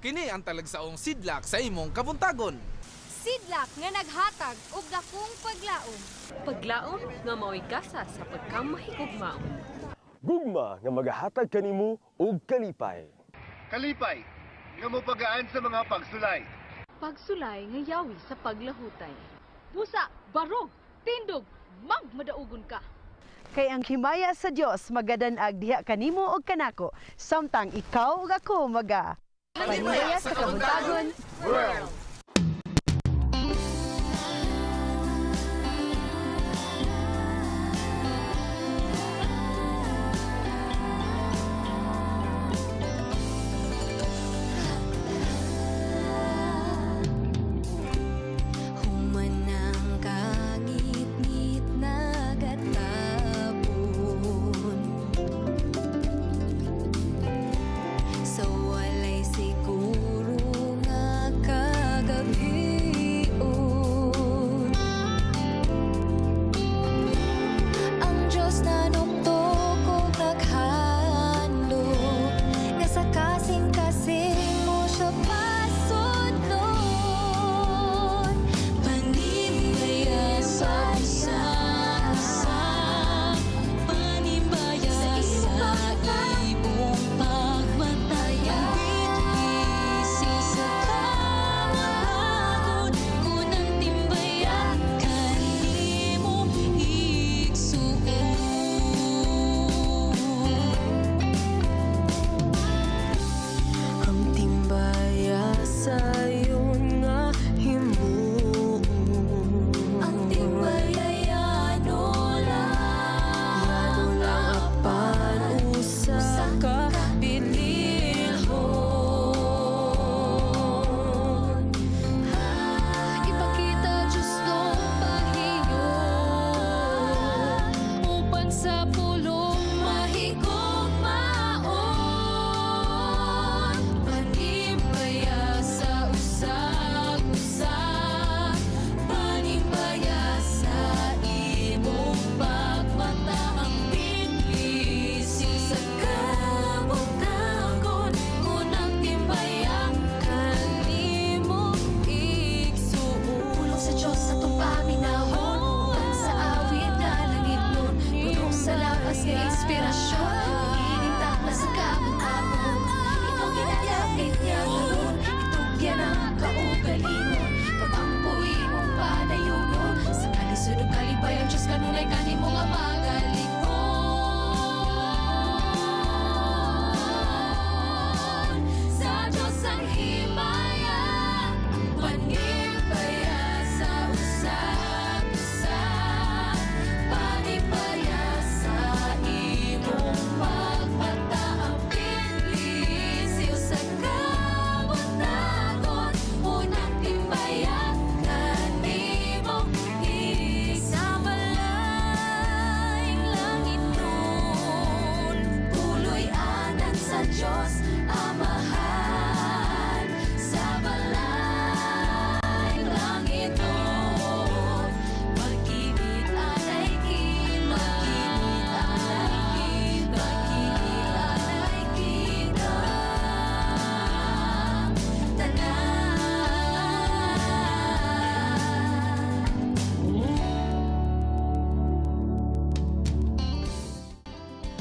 Kini ang talagsaong sidlak sa imong Kabuntagon. Sidlak nga naghatag og dakong paglaom. Paglaom nga mao'y gasa sa pagkamahigugmaon. Gugma nga magahatag kanimo og kalipay. Kalipay, nga mo pagaan sa mga pagsulay. Pagsulay nga yawi sa paglahutay. Busa, barog, tindog, magmadaugon ka. Kay ang himaya sa Dios magadanag diha kanimo og kanako, samtang ikaw ug ako Panimbaya sa Kabuntagon World!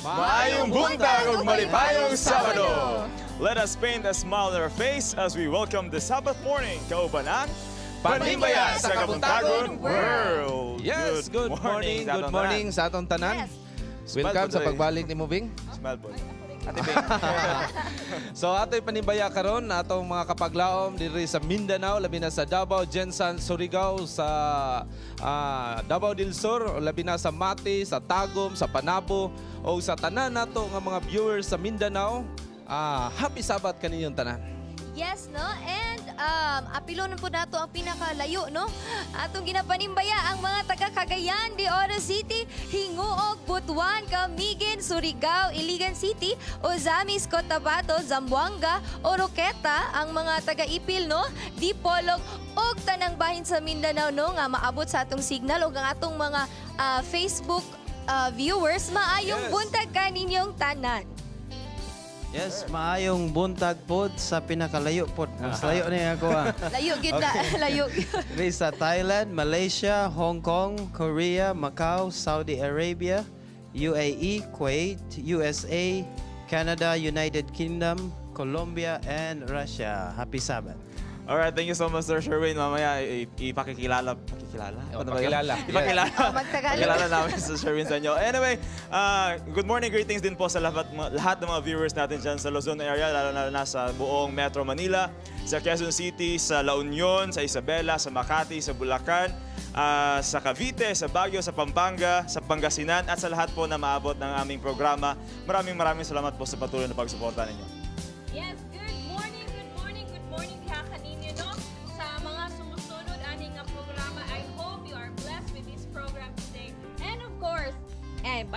Maayong buntag ug malipayong Sabado! Let us paint a smile on our face as we welcome the Sabbath morning, kauban ang Panimbaya sa Kabuntagon World! Yes, good morning sa atong tanan. Welcome sa pagbalik ni Moving. Smile po. Ate Bing. So ato'y panimbaya karon atong mga kapaglaom diri sa Mindanao, labi na sa Davao, Jensan, Surigao, sa Davao del Sur, labi na sa Mati, sa Tagum, sa Panabo, o sa tanan nato nga mga viewers sa Mindanao. Happy Sabbath kaninyong tanan. Yes, no? And apilon po nato ang pinakalayo, no? Atong ginapanimbaya ang mga taga Cagayan de Oro City, Hinguog, Butuan, Camiguin, Surigao, Iligan City, Ozamis, Cotabato, Zamboanga, Oroqueta, ang mga taga Ipil, no? Dipolog, og tanang bahin sa Mindanao, no? Nga maabot sa atong signal o ang atong mga Facebook viewers, maayong Yes. buntag kaninyong tanan. Yes, maayong buntag pod sa pinakalayo pod. Mas layo na ako Layo gid na, layo. Diri sa Thailand, Malaysia, Hong Kong, Korea, Macau, Saudi Arabia, UAE, Kuwait, USA, Canada, United Kingdom, Colombia, and Russia. Happy Sabbath. Alright, thank you so much, Sir Sherwin. Mamaya, ipakikilala. Pakilala. Ipakilala. Magtagalog. Pakilala namin sa Sherwin sa inyo. Anyway, good morning, greetings din po sa lahat ng mga viewers natin dyan sa Luzon area, lalo na sa buong Metro Manila, sa Quezon City, sa La Union, sa Isabela, sa Makati, sa Bulacan, sa Cavite, sa Baguio, sa Pampanga, sa Pangasinan, at sa lahat po na maabot ng aming programa. Maraming salamat po sa patuloy na pagsuporta ninyo. Yes, good morning diha kaninyo no. Sa mga sumusunod aning nga programa, I hope you are blessed with this program today. And of course, And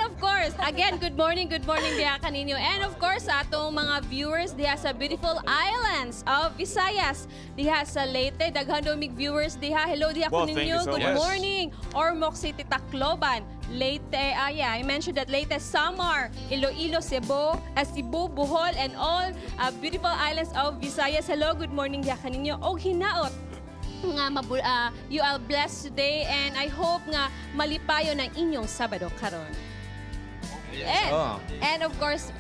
of course, again, good morning diha kaninyo. And of course, sa atong mga viewers diha sa beautiful islands of Visayas, diha sa Leyte, daghan daw mig viewers diha. Hello diha Well, thank you kaninyo. so Good much. morning. Ormoc City, Tacloban, Leyte, I mentioned that Leyte, Samar, Iloilo, Cebu, Bohol, and all beautiful islands of Visayas. Hello, good morning diha kaninyo. Og hinaot nga you are blessed today, and I hope nga malipayo ng inyong Sabado karon. And of course,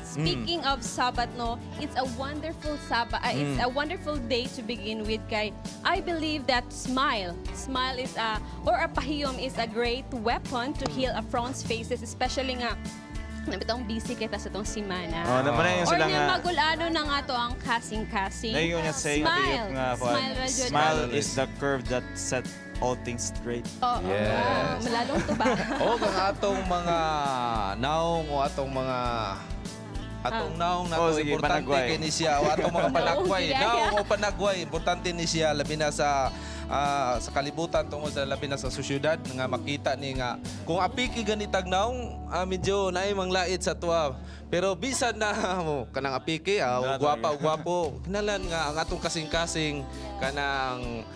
speaking of Sabbath, no, it's a wonderful Sabbath. It's a wonderful day to begin with. Kay I believe that smile is or a pahiyom is a great weapon to heal affronts faces, especially nga nabitong busy kita sa itong simana. Naman na yung Or sila na nga. magulano na nga to ang kasing-kasing. Ngayon niya saying smile is the curve that set all things straight. Oo. Yes. Malalong to ba? O kung atong mga naong o atong mga naong na to, sige, importante panagway. kay ni siya o atong mga panagway. Naong, Naong o panagway, importante ni siya labi na sa kalibutan tungod sa labi na sa syudad nga makita ni nga kung apiki ganitag naong medyo naay manglait sa tuwa. Pero bisan na kanang apiki gwapo kinalan nga ang atong kasing-kasing kanang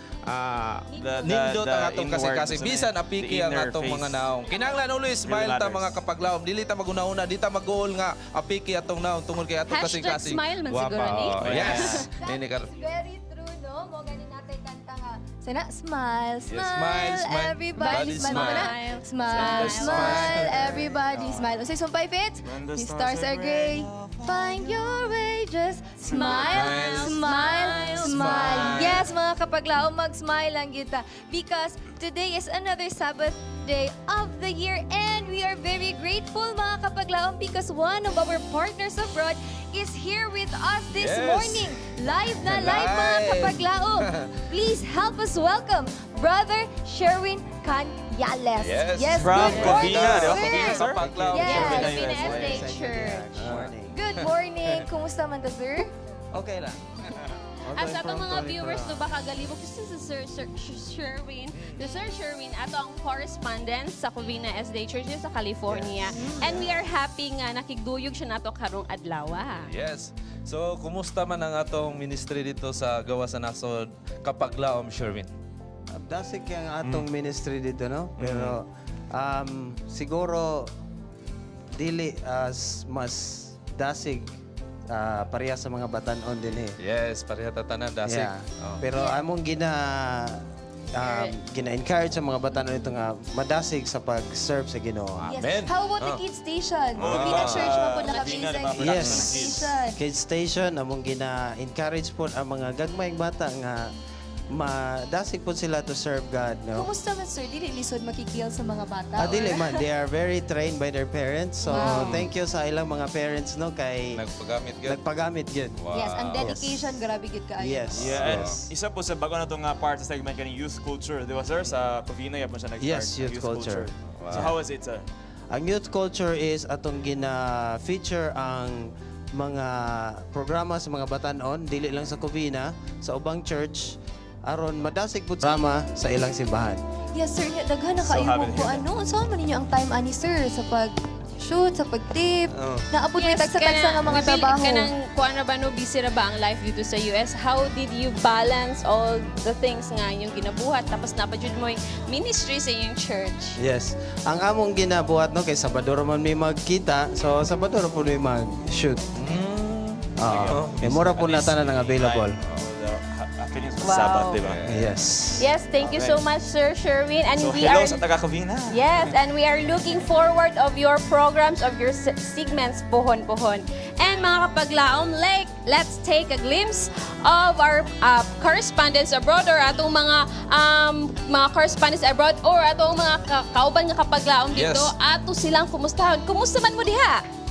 nindot ang atong kasing-kasing. Bisan apiki ang atong mga naong. Kinahanglan ulit smile ta mga kapaglawom. Dili ta maguna-una, di ta mag-goal nga apiki atong naong tungod kay atong kasing-kasing. #smile man Guwapa. siguro ni. Yes. Nini ka. Very true, no? Mo ganin natin kanta nga. Sana, smile, smile, smile. everybody Everybody smile. smile. Smile, Smile, smile, everybody smile. Unsay sumpay fits? When the The stars are gray. Find your way, just smile, smile, smile. Yes, mga kapaglaw, mag-smile lang kita. Because today is another Sabbath day of the year, and we are very grateful, mga kapaglaw, because one of our partners abroad is here with us this Yes. morning. Live na live, mga Live. kapaglaw. Please help us welcome Brother Sherwin Canyales. Yes. From good morning, Covina, sir. Covina, sir. Kapaglawom. Yes. Covina, Pilipinas USA. Day Church. Morning. Good morning. Kumusta man ta, sir? Okay lang. As atong mga viewers to baka galibog si Sir Sherwin, ato ang correspondent sa Covina SD Church sa California. And we are happy nga nakigduyog siya nato karong adlaw. Yes. So, kumusta man ang atong ministry dito sa gawa sa nasod Kapaglaom, Sherwin? Dasig ang atong ministry dito, no? Pero siguro dili as mas dasig pareha sa mga batanon din eh. Yes, pareha tatanan dasig. Yeah. Oh. Pero among gina-encourage sa mga batanon ito nga madasig sa pag-serve sa Ginoo. Amen. How about the kids station? Pilipinas Church mo po nakabisa. Yes. Station. Kids Station, among gina-encourage po ang mga gagmayng bata nga madasig po sila to serve God, no? Kumusta man, sir? Dili lisod makikil sa mga bata? Dili man, they are very trained by their parents. So, thank you sa ilang mga parents, no? Kay Nagpagamit ka? nagpagamit yun. Wow. Yes, ang dedication, grabe good kaayo. Yes. Yeah, and isa po sa bago na itong part sa segment kaning youth culture, di ba sir? Sa Covina, yapon siya nag-start. Yes, youth culture. So how was it, sir? Ang youth culture is atong gina-feature ang mga programa sa mga batanon, dili lang sa Covina, sa ubang church, aron madasig po drama sa ilang simbahan. Yes, sir. Daghan na kayo happy to po. hear that. Ano? Saan man ninyo ang time ani, sir, sa pag pag-shoot, sa pag-tip. Oh. Naapod may tagsa-tagsa ng mga Bibili trabaho. ka ng kuha na ba, no, busy na ba ang life dito sa US? How did you balance all the things nga yung ginabuhat? Tapos napadjud mo yung ministry sa iyong church. Yes. Ang among ginabuhat no kay Sabador man may magkita, so Sabador po may mag-shoot. Kay mura po na tanan ang available. Afternoons Wow. Sabat, di ba? Yes. Yes, thank you so much, Sir Sherwin. And So, we hello are sa taga-Cavina. Yes, and we are looking forward of your programs, of your segments, pohon-pohon. And mga kapaglaom, let's take a glimpse of our correspondents abroad or atong mga correspondents abroad or atong mga kauban nga kapaglaom dito. Yes. Ato silang kumustahon. Kumusta man mo diha?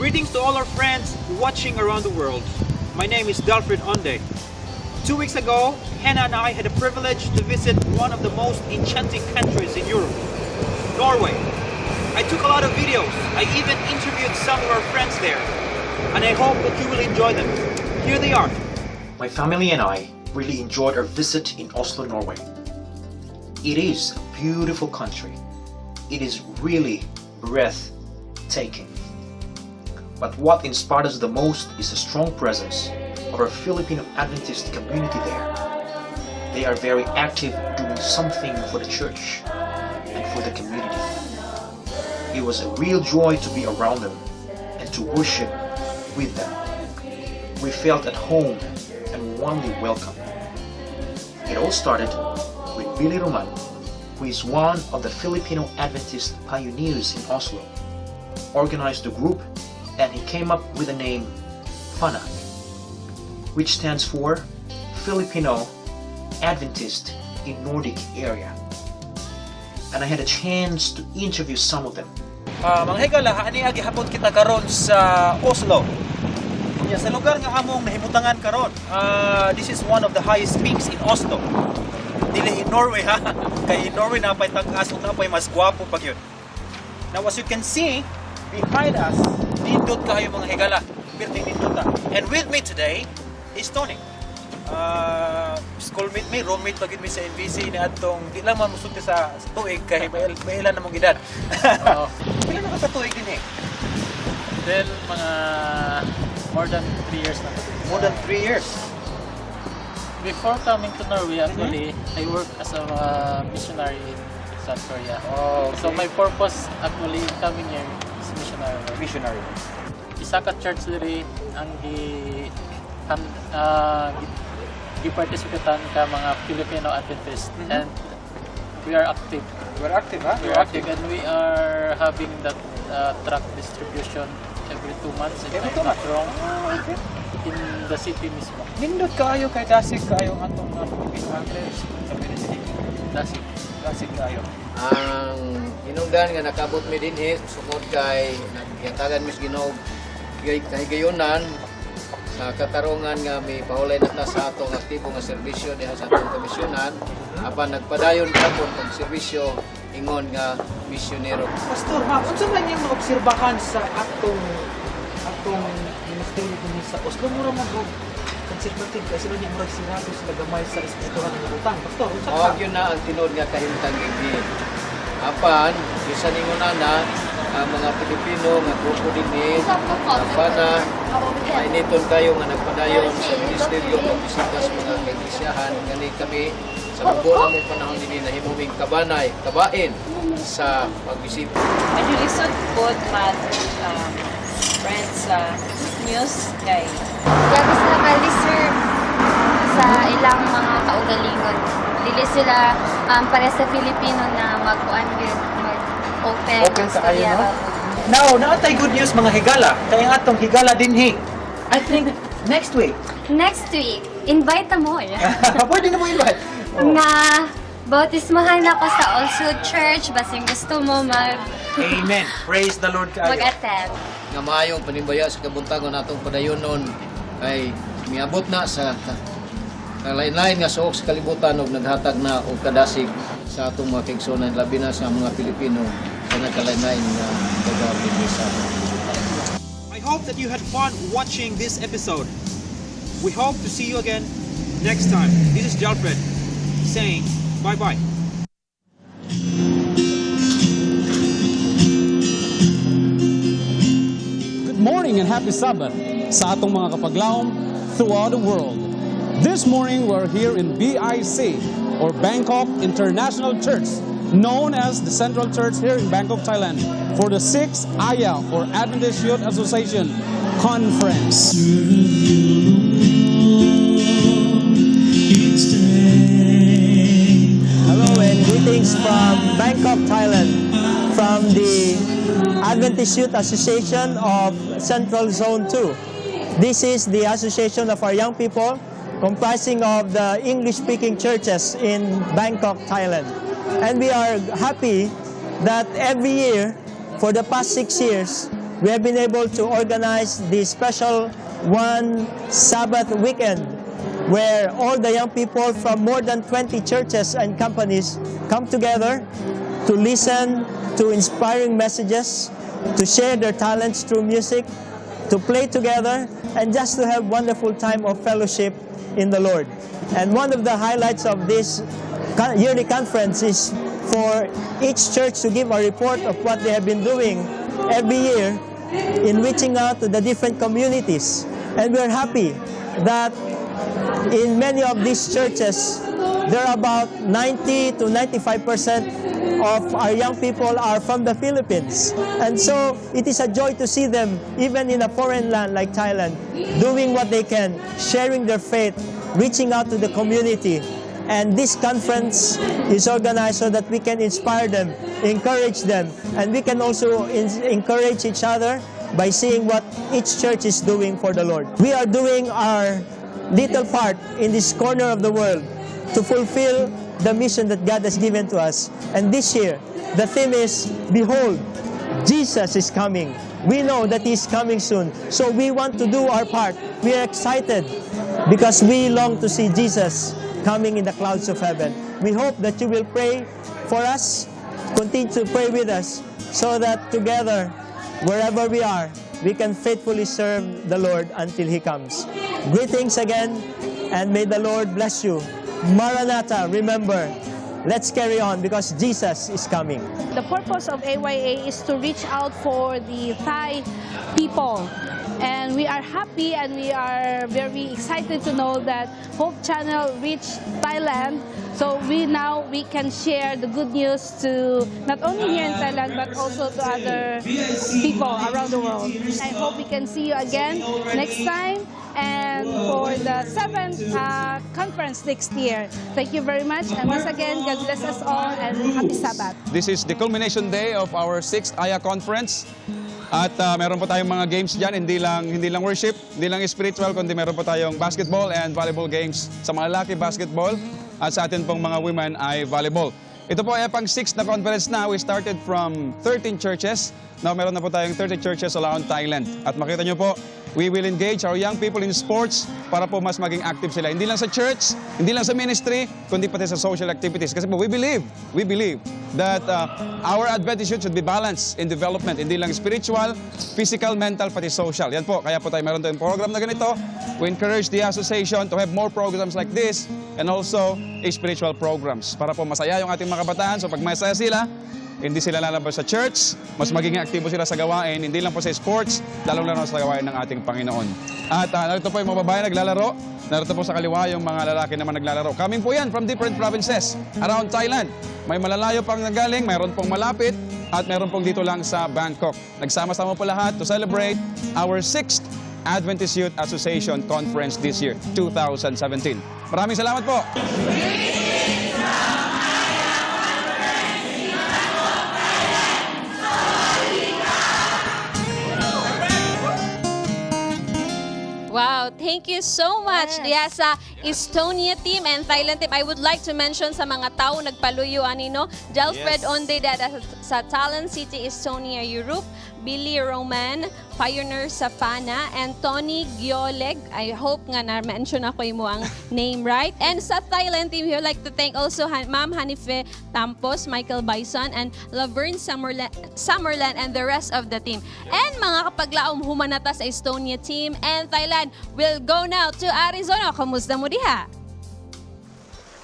Greetings to all our friends watching around the world. My name is Dalfred Onde. 2 weeks ago, Hannah and I had the privilege to visit one of the most enchanting countries in Europe, Norway. I took a lot of videos. I even interviewed some of our friends there. And I hope that you will enjoy them. Here they are. My family and I really enjoyed our visit in Oslo, Norway. It is a beautiful country. It is really breathtaking. But what inspired us the most is the strong presence of our Filipino Adventist community there. They are very active doing something for the church and for the community. It was a real joy to be around them and to worship with them. We felt at home and warmly welcome. It all started with Billy Roman, who is one of the Filipino Adventist pioneers in Oslo, organized the group, and he came up with the name FANA, which stands for Filipino Adventist in Nordic Area. And I had a chance to interview some of them. Mga higala, ani agi hapon kita karon sa Oslo. Ya, sa lugar nga among nahimutangan karon. This is one of the highest peaks in Oslo. Dili in Norway ha. Kay in Norway napay tag-as ug napay mas gwapo pag yun. Now as you can see behind us, nindot kayo mga higala. Building nindot ta. And with me today is Tony. Schoolmate me, roommate pagid mi sa NBC ni atong di lang man musulti sa tuig kay may ilan namong edad. Pila na ka tuig din eh? Then, mga more than 3 years na. More than 3 years. Before coming to Norway, actually, I worked as a missionary in South Korea. Oh, okay. So my purpose actually coming here is missionary. Missionary. Isa ka church diri ang gi-participatan ka mga Filipino Adventist and we are active. You are active, ha? We are active and we are having that truck distribution every 2 months. Every 2 months? Okay. In the city mismo. Nindot kaayo kay dasig kaayo ang atong Filipino Adventist community. Dasig kaayo. Ang hinungdan nga nakabot mi dinhi sukod kay nagyatagan mis Ginoo kay gayonan sa katarungan nga may pahulay na ta sa atong aktibo nga serbisyo diha sa atong komisyonan apan nagpadayon gapon kag serbisyo ingon nga misyonero. Pastor, unsa man yung naobserbahan sa atong ministeryo dinhi sa Oslo mura mo conservative kasi man yung murag sinado sila gamay sa espirituhan ng utang. Pastor, unsa ka? Yun na ang tinod nga kahimtang dinhi. Apan bisan ingon na ang mga Pilipino nga grupo dinhi FANA mainiton kayo nga nagpadayon sa ministeryo ng bisita sa mga kaiglesiyahan kani kami sa buong among panahon dinhi nahimuming kabain sa pagbisita. Medyo lisod po friends sa news kay Grabe sa Mali, sir. sa ilang mga kaugalingon. Dili sila para sa Filipino na mag-open sa kayo, no? Now, naatay good news mga higala. Kaya nga itong higala dinhi. I think next week. Next week, invite mo. Pwede na mo invite. Nga, bautismahan ako sa Also Church. Basing gusto mo Amen. Praise the Lord kayo. mag-attend. Nga maayong panimbaya sa Kabuntagon atong padayonon ay miabot na sa kalain-lain nga suok sa kalibutan ug naghatag na og kadasig sa atong mga kaigsunan labi na sa mga Pilipino sa nagkalain-lain nga gagawin sa I hope that you had fun watching this episode. We hope to see you again next time. This is Jalfred saying bye-bye. Good morning and happy Sabbath sa atong mga kapaglaom throughout the world. This morning we're here in BIC or Bangkok International Church, known as the Central Church here in Bangkok, Thailand, for the 6th AYA or Adventist Youth Association Conference. Hello and greetings from Bangkok, Thailand, from the Adventist Youth Association of Central Zone 2. This is the association of our young people comprising of the English-speaking churches in Bangkok, Thailand. And we are happy that every year, for the past 6 years, we have been able to organize the special one Sabbath weekend where all the young people from more than 20 churches and companies come together to listen to inspiring messages, to share their talents through music, to play together, and just to have wonderful time of fellowship in the Lord. And one of the highlights of this yearly conference is for each church to give a report of what they have been doing every year in reaching out to the different communities. And we're happy that in many of these churches, there are about 90 to 95% of our young people are from the Philippines. And so it is a joy to see them, even in a foreign land like Thailand, doing what they can, sharing their faith, reaching out to the community. And this conference is organized so that we can inspire them, encourage them, and we can also encourage each other by seeing what each church is doing for the Lord. We are doing our little part in this corner of the world to fulfill the mission that God has given to us. And this year, the theme is, Behold, Jesus is coming. We know that He's coming soon. So we want to do our part. We are excited because we long to see Jesus coming in the clouds of heaven. We hope that you will pray for us, continue to pray with us, so that together, wherever we are, we can faithfully serve the Lord until He comes. Greetings again, and may the Lord bless you. Maranatha, remember, let's carry on because Jesus is coming. The purpose of AYA is to reach out for the Thai people. And we are happy and we are very excited to know that Hope Channel reached Thailand. So we can share the good news to not only here in Thailand but also to other people around the world. I hope we can see you again next time and for the 7th conference next year. Thank you very much, and once again, God bless us all and happy Sabbath. This is the culmination day of our 6th AYA conference. At meron po tayong mga games dyan, hindi lang worship, hindi lang spiritual, kundi meron po tayong basketball and volleyball games. Sa mga lalaki, basketball, at sa atin pong mga women ay volleyball. Ito po ay pang 6th na conference na. We started from 13 churches. Now meron na po tayong 30 churches around Thailand. At makita nyo po, we will engage our young people in sports para po mas maging active sila. Hindi lang sa church, hindi lang sa ministry, kundi pati sa social activities. Kasi po we believe that our Adventist youth should be balanced in development. Hindi lang spiritual, physical, mental, pati social. Yan po, kaya po tayo meron tayong program na ganito. We encourage the association to have more programs like this and also spiritual programs para po masaya yung ating mga kabataan. So pag masaya sila, hindi sila lalabas sa church, mas magiging aktibo sila sa gawain, hindi lang po sa sports, lalong-lalo sa gawain ng ating Panginoon. At narito po yung mga babae naglalaro, narito po sa kaliwa yung mga lalaki naman naglalaro. Coming po yan from different provinces around Thailand. May malalayo pang nagaling, mayroon pong malapit, at mayroon pong dito lang sa Bangkok. Nagsama-sama po lahat to celebrate our 6th Adventist Youth Association Conference this year, 2017. Maraming salamat po. Wow, thank you so much diya sa Estonia team and Thailand team. I would like to mention sa mga tao nagpaluyo anino, Jalfred Onde dada sa Talent City, Estonia, Europe, Billy Roman, Pioneer sa Fana, and Tony Gioleg. I hope nga na-mention ako mo ang name right. And sa Thailand team, we would like to thank also Ma'am Hanife Tampos, Michael Bison, and Laverne Summerland, and the rest of the team. And mga kapaglaom humanata sa Estonia team and Thailand, we'll go now to Arizona. Kamusta mo diha?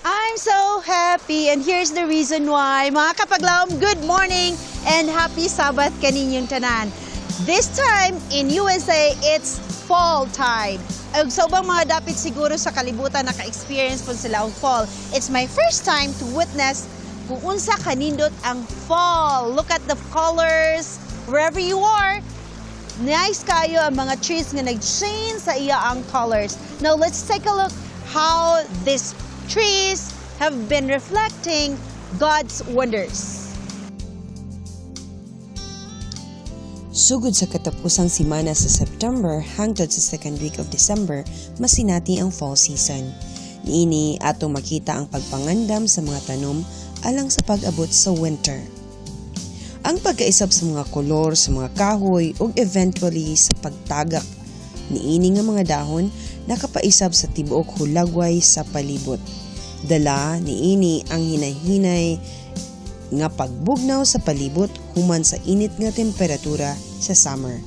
I'm so happy and here's the reason why. Mga kapaglaom, good morning and happy Sabbath kaninyong tanan. This time in USA, it's fall time. So bang mga dapit siguro sa kalibutan naka-experience po sila ang fall. It's my first time to witness kung unsa kanindot ang fall. Look at the colors wherever you are. Nice kayo ang mga trees nga nag-change sa iya ang colors. Now let's take a look how these trees have been reflecting God's wonders. Sugod sa katapusang simana sa September hangtod sa second week of December, masinati ang fall season. Niini atong makita ang pagpangandam sa mga tanom alang sa pag-abot sa winter. Ang pagkaisab sa mga kolor sa mga kahoy ug eventually sa pagtagak niini nga mga dahon nakapaisab sa tibuok hulagway sa palibot. Dala niini ang hinay-hinay nga pagbugnaw sa palibot human sa init nga temperatura sa summer.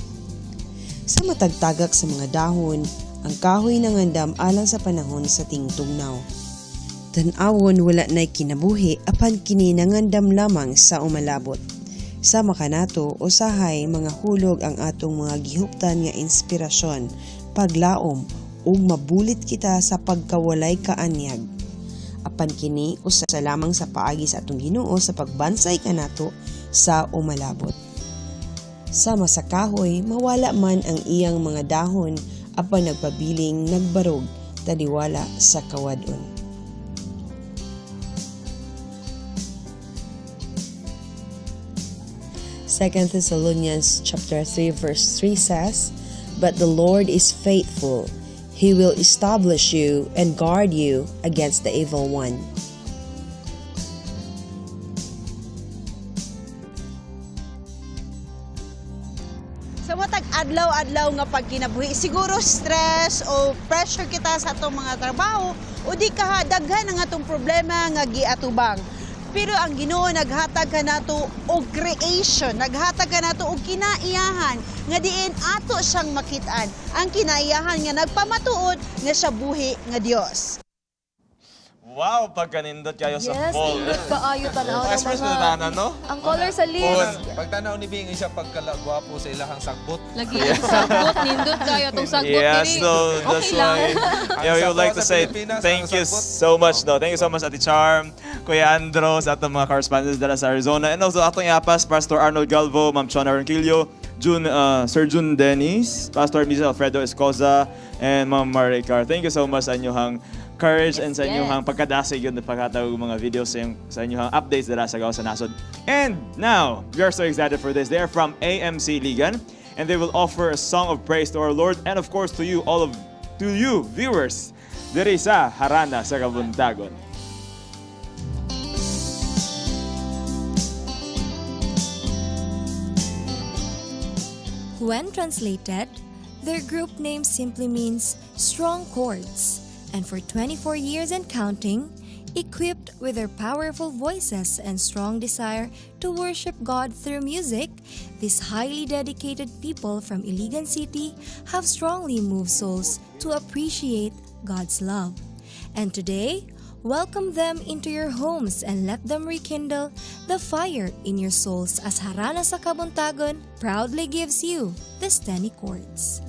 Sa matagtagak sa mga dahon, ang kahoy nangandam alang sa panahon sa tingtugnaw. Tan-awon wala na'y kinabuhi apan kini nangandam lamang sa umalabot. Sa makanato usahay mga hulog ang atong mga gihuptan nga inspirasyon, paglaom ug mabulit kita sa pagkawalay kaanyag. Apan kini usa lamang sa paagi sa atong Ginoo sa pagbansay kanato sa umalabot. Sama sa kahoy, mawala man ang iyang mga dahon apan nagpabiling nagbarog taliwala sa kawadon. Second Thessalonians chapter 3 verse 3 says, "But the Lord is faithful. He will establish you and guard you against the evil one." Sa matag adlaw-adlaw nga pagkinabuhi, siguro stress o pressure kita sa atong mga trabaho o di ka daghan ang atong problema nga giatubang. Pero ang Ginoo naghatag kanato og creation, naghatag kanato og kinaiyahan nga diin ato siyang makitaan. Ang kinaiyahan nga nagpamatuod nga siya buhi nga Dios. Wow, pagkanindot kayo sa fall. Yes, paayo tanaw ng Express mga... na tanan, no? Ang color sa leaves. Pagtanaw ni Bing, siya pagkalagwapo sa ilahang sagbot. Lagi ang sagbot, nindot kayo itong sagbot. Yes, so that's why we would like to say thank you so much, no? Thank you so much, Ate Charm, Kuya Andro, sa atong mga correspondents dala sa Arizona, and also atong iapas, Pastor Arnold Galvo, Ma'am Chona Ronquillo, Sir June Dennis, Pastor Mrs. Alfredo Escoza, and Ma'am Maricar. Thank you so much sa inyong courage and sa inyong pagkadasig yun na pagkatawag mga videos sa inyong updates dala sa Gawa sa Nasod. And now, we are so excited for this. They are from AMC Ligan, and they will offer a song of praise to our Lord and of course to you, viewers, diri sa Harana sa Kabuntagon. When translated, their group name simply means strong chords. And for 24 years and counting, equipped with their powerful voices and strong desire to worship God through music, these highly dedicated people from Iligan City have strongly moved souls to appreciate God's love. And today, welcome them into your homes and let them rekindle the fire in your souls as Harana sa Kabuntagon proudly gives you the Steny chords.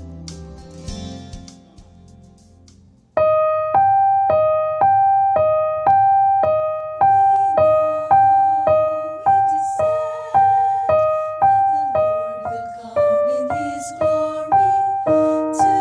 To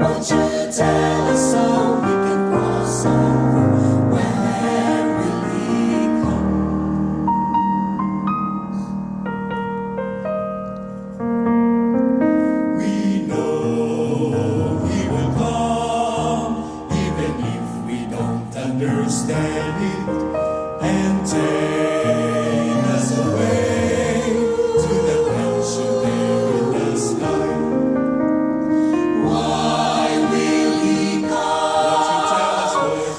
Won't you tell us so we can cross over? When will he come? We know he will come, even if we don't understand it, and take us away to the mansion there in the sky. Why will he come?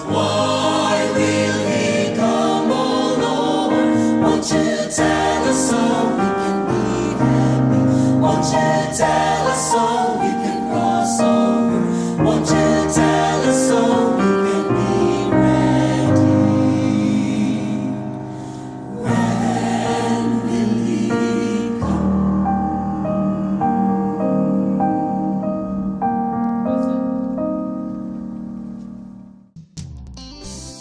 Why will he come, oh Lord? Won't you tell us so we can be happy? Won't you tell us so we can cross over? Won't you tell us so we can be ready? When will he come?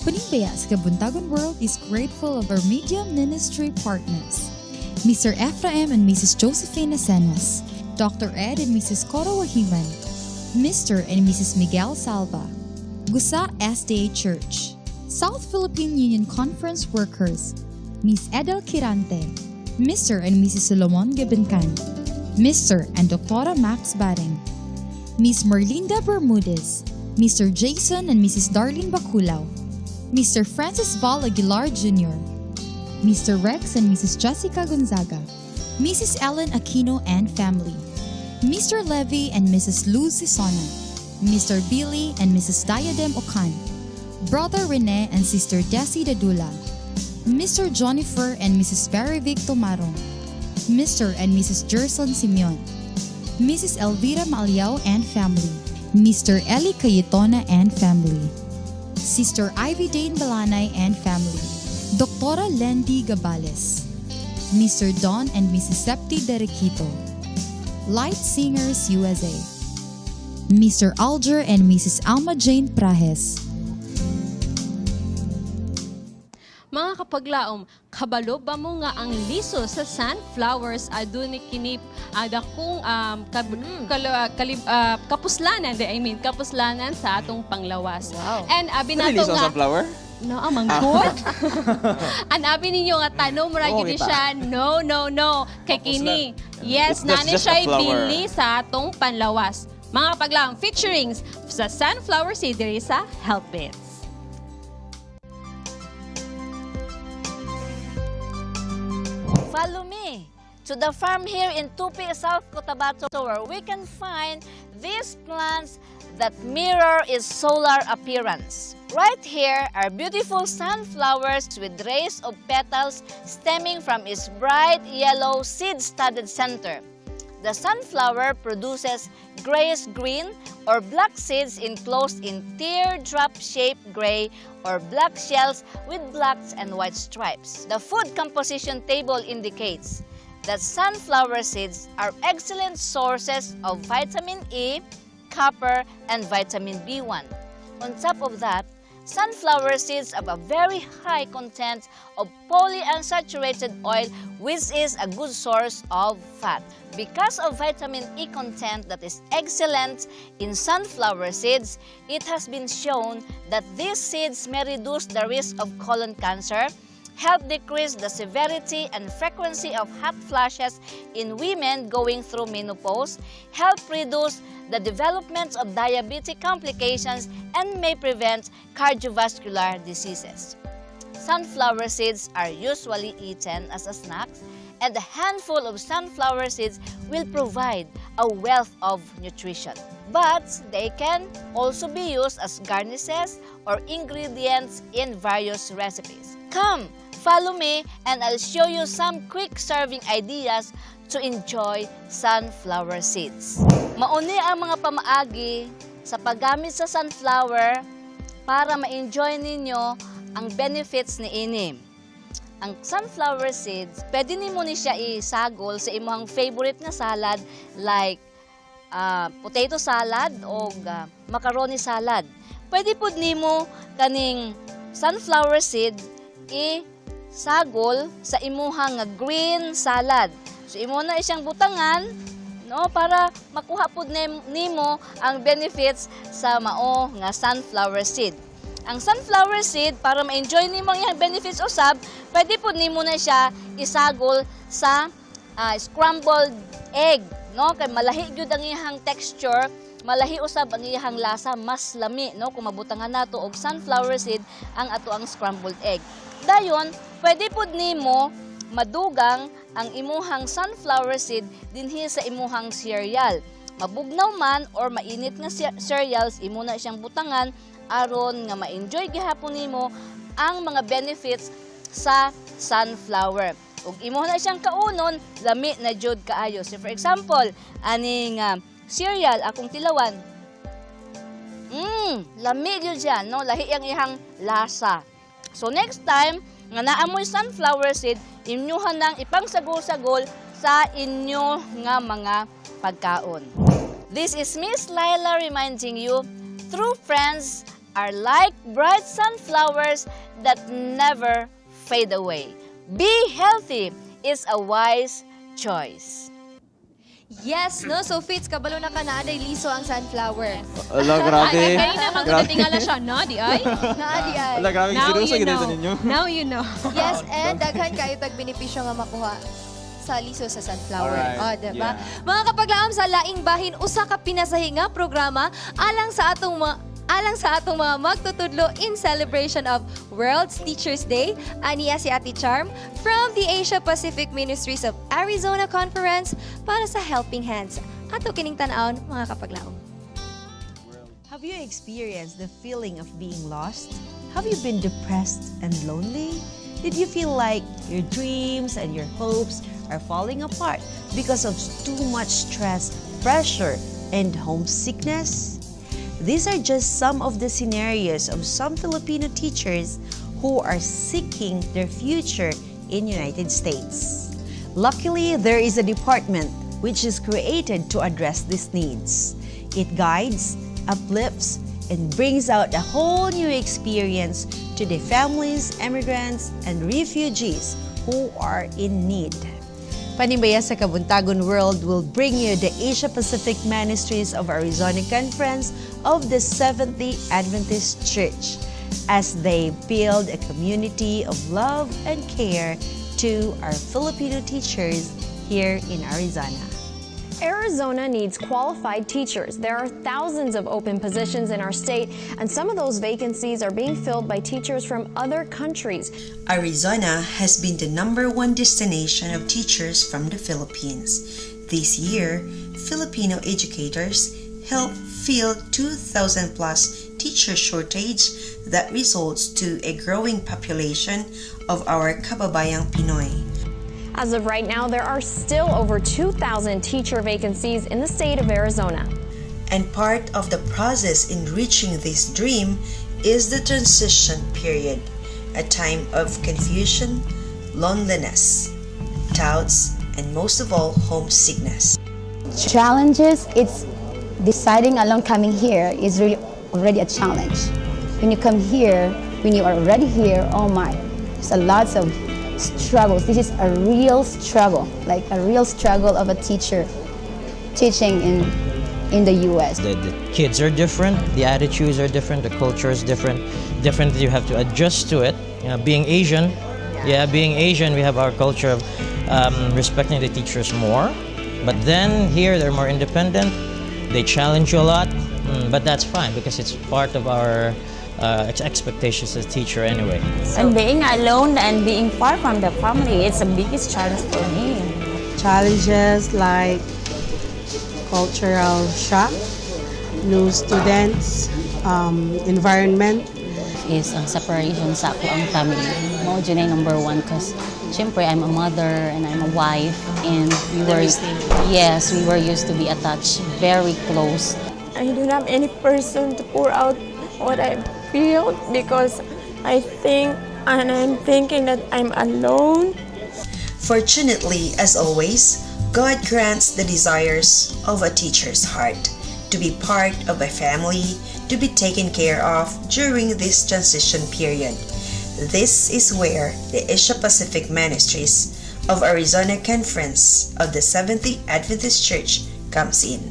Panimbaya sa Kabuntagon World is grateful of our media ministry partners, Mr. Ephraim and Mrs. Josephine Asenas, Dr. Ed and Mrs. Coro Wahiman, Mr. and Mrs. Miguel Salva, Gusa SDA Church, South Philippine Union Conference Workers, Miss Edel Kirante, Mr. and Mrs. Solomon Gabencan, Mr. and Dr. Max Baring, Miss Merlinda Bermudez, Mr. Jason and Mrs. Darlene Baculao, Mr. Francis Val Aguilar Jr., Mr. Rex and Mrs. Jessica Gonzaga, Mrs. Ellen Aquino and family, Mr. Levy and Mrs. Luz Sisona, Mr. Billy and Mrs. Diadem Ocan, Brother Rene and Sister Desi Dadula, Mr. Jonifer and Mrs. Perivic Tomarong, Mr. and Mrs. Gerson Simeon, Mrs. Elvira Maliao and family, Mr. Eli Cayetona and family, Sister Ivy Dane Balanay and family, Dr. Lendi Gabales, Mr. Don and Mrs. Septi Derequito, Light Singers USA, Mr. Alger and Mrs. Alma Jane Prahes. Mga kapaglaom, kabalo ba mo nga ang liso sa sunflowers aduni kinip adakong kapuslanan, kapuslanan sa atong panglawas. Wow. And abi nato liso nga sunflower? No, amang good. An abi ninyo nga tanom ra gyud siya. No. Kay kini. Yes, That's nani just a siya flower. ibili sa atong panlawas. Mga kapaglaom, featuring sa sunflower seed diri sa Health Bits. Follow me to the farm here in Tupi, South Cotabato, where we can find these plants that mirror its solar appearance. Right here are beautiful sunflowers with rays of petals stemming from its bright yellow seed-studded center. The sunflower produces grayish-green or black seeds enclosed in teardrop-shaped gray or black shells with black and white stripes. The food composition table indicates that sunflower seeds are excellent sources of vitamin E, copper, and vitamin B1. On top of that, sunflower seeds have a very high content of polyunsaturated oil, which is a good source of fat. Because of vitamin E content that is excellent in sunflower seeds, it has been shown that these seeds may reduce the risk of colon cancer, help decrease the severity and frequency of hot flashes in women going through menopause, help reduce the development of diabetic complications, and may prevent cardiovascular diseases. Sunflower seeds are usually eaten as a snack, and a handful of sunflower seeds will provide a wealth of nutrition. But they can also be used as garnishes or ingredients in various recipes. Come, follow me and I'll show you some quick serving ideas to enjoy sunflower seeds. Mauni ang mga pamaagi sa paggamit sa sunflower para ma-enjoy ninyo ang benefits ni ini. Ang sunflower seeds, pwede nimo ni siya isagol sa imong favorite na salad like potato salad o macaroni salad. Pwede pud nimo kaning sunflower seed isagol sa imuhang green salad. So imo na siyang butangan, no, para makuha pud nimo ang benefits sa mao nga sunflower seed. Ang sunflower seed, para ma-enjoy nimo ang benefits usab, pwede pud nimo na siya isagol sa scrambled egg, no? Kay malahi gyud ang iyang texture, malahi usab ang iyang lasa, mas lami, no? Kung mabutangan nato og sunflower seed ang ato ang scrambled egg. Dayon, pwede pud nimo madugang ang imuhang sunflower seed dinhi sa imuhang cereal. Mabugnaw man or mainit nga cereals, imo na siyang butangan aron nga ma-enjoy gihapon nimo ang mga benefits sa sunflower. Ug imo na siyang kaunon, lami na jud kaayo. So for example, aning cereal akong tilawan. Lami jud siya, no? Lahi ang ihang lasa. So next time nga naamoy sunflower seed, inyohan nang ipangsagol-sagol sa inyo nga mga pagkaon. This is Miss Laila reminding you, true friends are like bright sunflowers that never fade away. Be healthy is a wise choice. Yes, no? So, Fitz, kabalo na ka na, aday liso ang sunflower. Ala, grabe. Ay, kanina magkakatingala siya, no? Di ay? Naadi ay. Ala, grabe. Seryoso ginito ninyo. Now you know. Yes, and daghan kayo tag-benepisyo nga makuha sa liso sa sunflower. Alright. Diba? Yeah. Mga kapaglaom sa laing bahin, usa ka pinasahi nga programa alang sa atong mga magtutudlo in celebration of World's Teachers Day. Aniya si Ate Charm from the Asia Pacific Ministries of Arizona Conference para sa Helping Hands. Ato kining tan-aon, mga kapaglaom. Have you experienced the feeling of being lost? Have you been depressed and lonely? Did you feel like your dreams and your hopes are falling apart because of too much stress, pressure, and homesickness? These are just some of the scenarios of some Filipino teachers who are seeking their future in United States. Luckily, there is a department which is created to address these needs. It guides, uplifts, and brings out a whole new experience to the families, immigrants, and refugees who are in need. Panimbaya sa Kabuntagon World will bring you the Asia Pacific Ministries of Arizona Conference of the Seventh-day Adventist Church as they build a community of love and care to our Filipino teachers here in Arizona. Arizona needs qualified teachers. There are thousands of open positions in our state, and some of those vacancies are being filled by teachers from other countries. Arizona has been the #1 destination of teachers from the Philippines. This year, Filipino educators helped fill 2,000 plus teacher shortage that results to a growing population of our kababayang Pinoy. As of right now, there are still over 2,000 teacher vacancies in the state of Arizona. And part of the process in reaching this dream is the transition period, a time of confusion, loneliness, doubts, and most of all, homesickness. Challenges, it's deciding along coming here is really already a challenge. When you come here, when you are already here, oh my, there's a lot of struggles. This is a real struggle, like a real struggle of a teacher teaching in the U.S. The kids are different, the attitudes are different, the culture is different. You have to adjust to it. You know, being Asian, being Asian, we have our culture of respecting the teachers more. But then here they're more independent. They challenge you a lot, but that's fine because it's part of our expectations as a teacher anyway. And being alone and being far from the family, it's the biggest challenge for me. Challenges like cultural shock, new students, environment. Is ang separation sa ako ang family. Mao dyan ay number 1 because syempre I'm a mother and I'm a wife and we were used to be attached very close. I don't have any person to pour out what I feel because I think and I'm thinking that I'm alone. Fortunately, as always, God grants the desires of a teacher's heart to be part of a family, to be taken care of during this transition period. This is where the Asia Pacific Ministries of Arizona Conference of the Seventh-day Adventist Church comes in.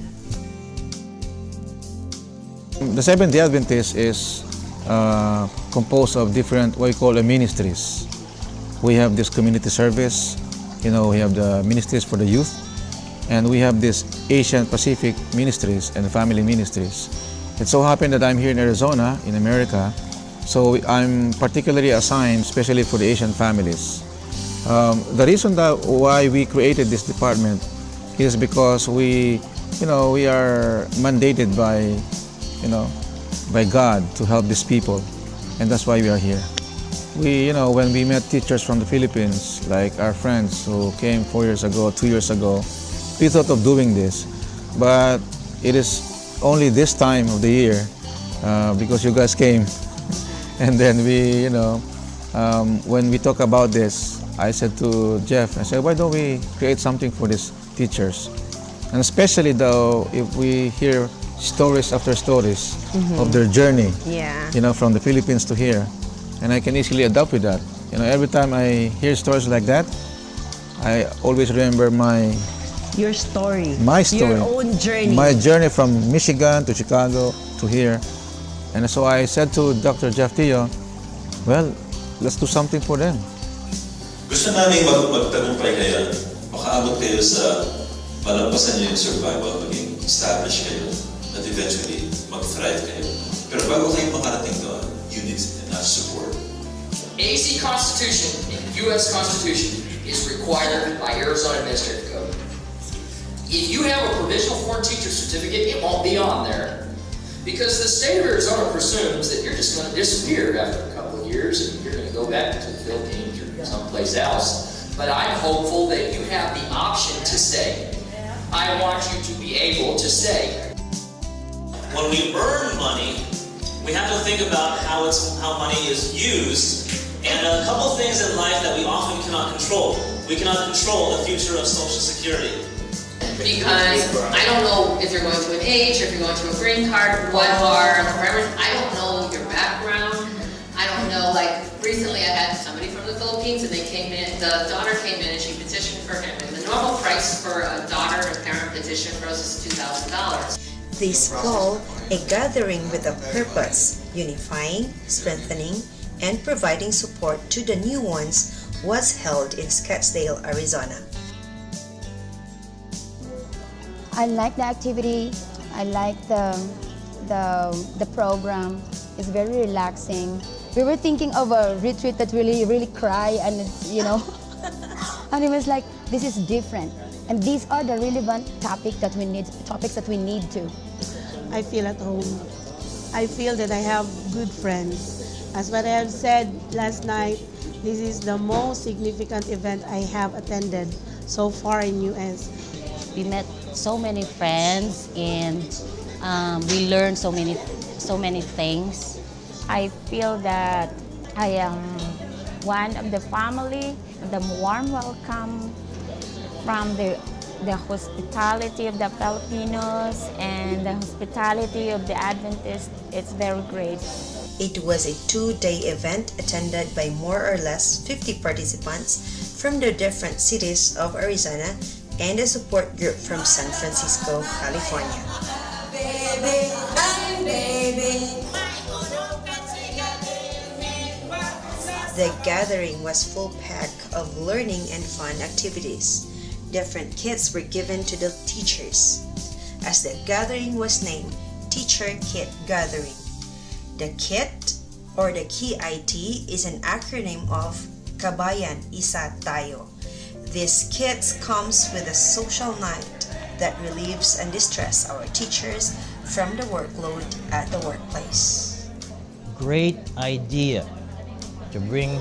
The Seventh-day Adventist is composed of different, what we call, ministries. We have this community service, we have the ministries for the youth, and we have this Asian Pacific ministries and family ministries. It so happened that I'm here in Arizona, in America, so I'm particularly assigned, especially for the Asian families. The reason why we created this department is because we are mandated by God to help these people, and that's why we are here. When we met teachers from the Philippines, like our friends who came 4 years ago, 2 years ago, we thought of doing this, but it is only this time of the year because you guys came, and then when we talk about this, I said to Jeff, I said, why don't we create something for these teachers? And especially though, if we hear stories after stories of their journey, from the Philippines to here, and I can easily adapt with that. Every time I hear stories like that, I always remember Your story. my story, Your own journey. my journey from Michigan to Chicago to here. And so I said to Dr. Jeff Tio, well, let's do something for them. Gusto namin magtagumpay kayo, makaabot kayo sa malampasan niyo yung survival, maging established kayo, at eventually mag-thrive kayo. Pero bago kayo makarating doon, you need enough support. AC Constitution and U.S. Constitution is required by Arizona Administrative Code. If you have a provisional foreign teacher certificate, it won't be on there because the state of Arizona presumes that you're just going to disappear after a couple of years and you're going to go back to the Philippines or someplace else. But I'm hopeful that you have the option to stay. I want you to be able to stay. When we earn money, we have to think about how money is used, and a couple of things in life that we often cannot control. We cannot control the future of Social Security. Because I don't know if you're going to an H, or if you're going to a green card, what are the parameters. I don't know your background. I don't know, like recently I had somebody from the Philippines and they came in, the daughter came in and she petitioned for him. And the normal price for a daughter and parent petition for us is $2,000. This call, a gathering with a purpose, unifying, strengthening, and providing support to the new ones, was held in Scottsdale, Arizona. I like the activity. I like the program. It's very relaxing. We were thinking of a retreat that really cry, and it's, and it was like, this is different. And these are the relevant topics that we need to. I feel at home. I feel that I have good friends. As what I have said last night, this is the most significant event I have attended so far in US. We met so many friends and we learned so many things. I feel that I am one of the family, the warm welcome from the hospitality of the Filipinos and the hospitality of the Adventists. It's very great. It was a 2-day event attended by more or less 50 participants from the different cities of Arizona and a support group from San Francisco, California. The gathering was full-packed of learning and fun activities. Different kits were given to the teachers, as the gathering was named Teacher Kit Gathering. The KIT, or the KIT, is an acronym of Kabayan, Isa, Tayo. This kit comes with a social night that relieves and distress our teachers from the workload at the workplace. Great idea to bring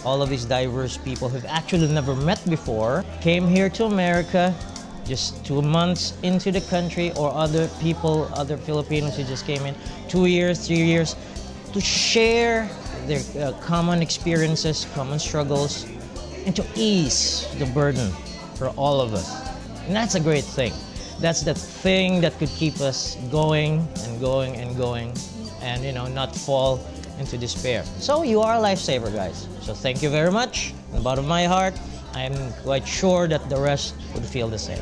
all of these diverse people who've actually never met before, came here to America just 2 months into the country, or other people, other Filipinos who just came in 2 years, 3 years, to share their common experiences, common struggles, and to ease the burden for all of us. And that's a great thing. That's the thing that could keep us going and going and going, and not fall into despair. So you are a lifesaver, guys. So thank you very much. From the bottom of my heart, I'm quite sure that the rest would feel the same.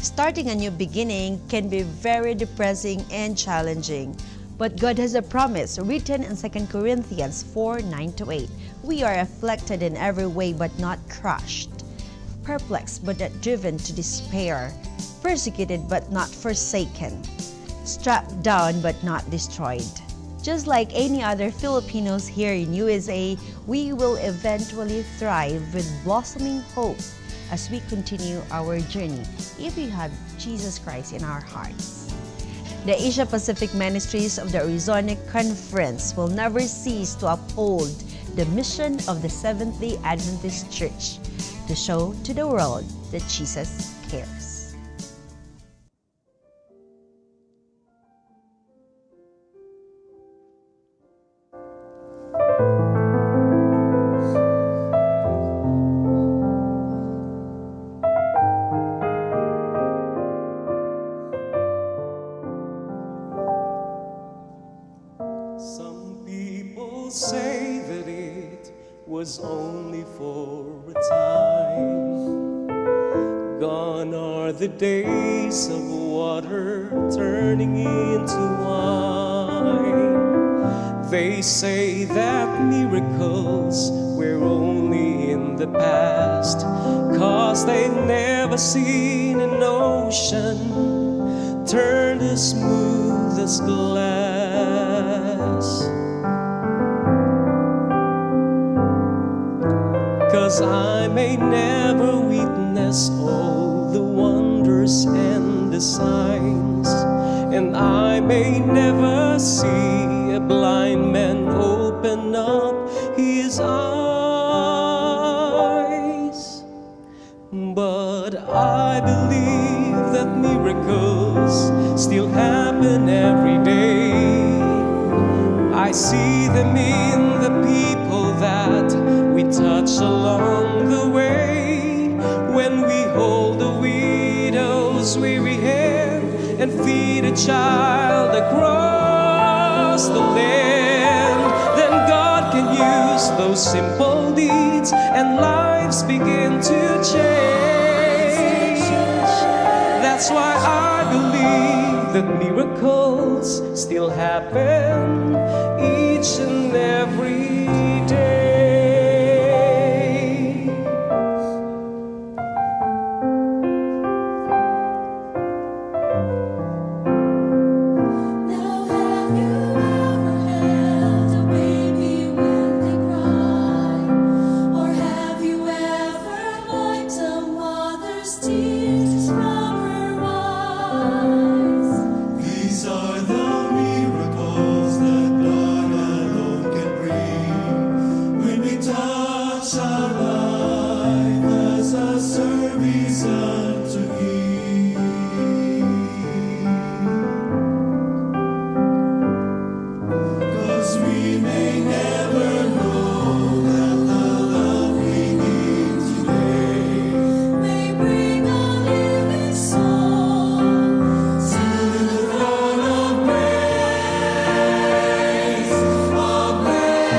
Starting a new beginning can be very depressing and challenging. But God has a promise written in 2 Corinthians 4:9-8. We are afflicted in every way but not crushed, perplexed but not driven to despair, persecuted but not forsaken, strapped down but not destroyed. Just like any other Filipinos here in USA, we will eventually thrive with blossoming hope as we continue our journey if we have Jesus Christ in our hearts. The Asia Pacific Ministries of the Arizona Conference will never cease to uphold the mission of the Seventh-day Adventist Church to show to the world that Jesus cares. Some people say that it was only for a time. Gone are the days of water turning into wine. They say that miracles were only in the past, 'cause they've never seen an ocean turned as smooth as glass. 'Cause I may never witness all the wonders and the signs, and I may never see a blind man open up his eyes, but I believe that miracles still happen every day. I see them in the people that we touch along the way, when we hold the widow's weary hand and feed a child across the land. Then God can use those simple deeds and lives begin to change. That's why I believe that miracles still happen each and every day. Now have you ever held a baby when they cry? Or have you ever wiped a mother's tears from her eyes? These are the miracles that God alone can bring. When we touch our life as a service unto Him. 'Cause we may never know that the love we give today May bring a living soul to the throne of grace, of grace.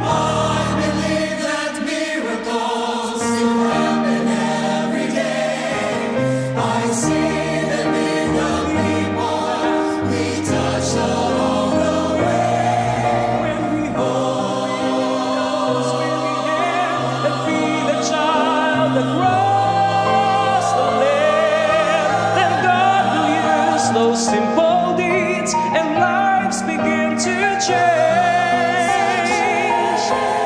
I believe that miracles still happen every day. I see them in the people we touch along the way. When we hold those weary hands and feed the child across the land, then God will use those simple deeds and lives begin to change.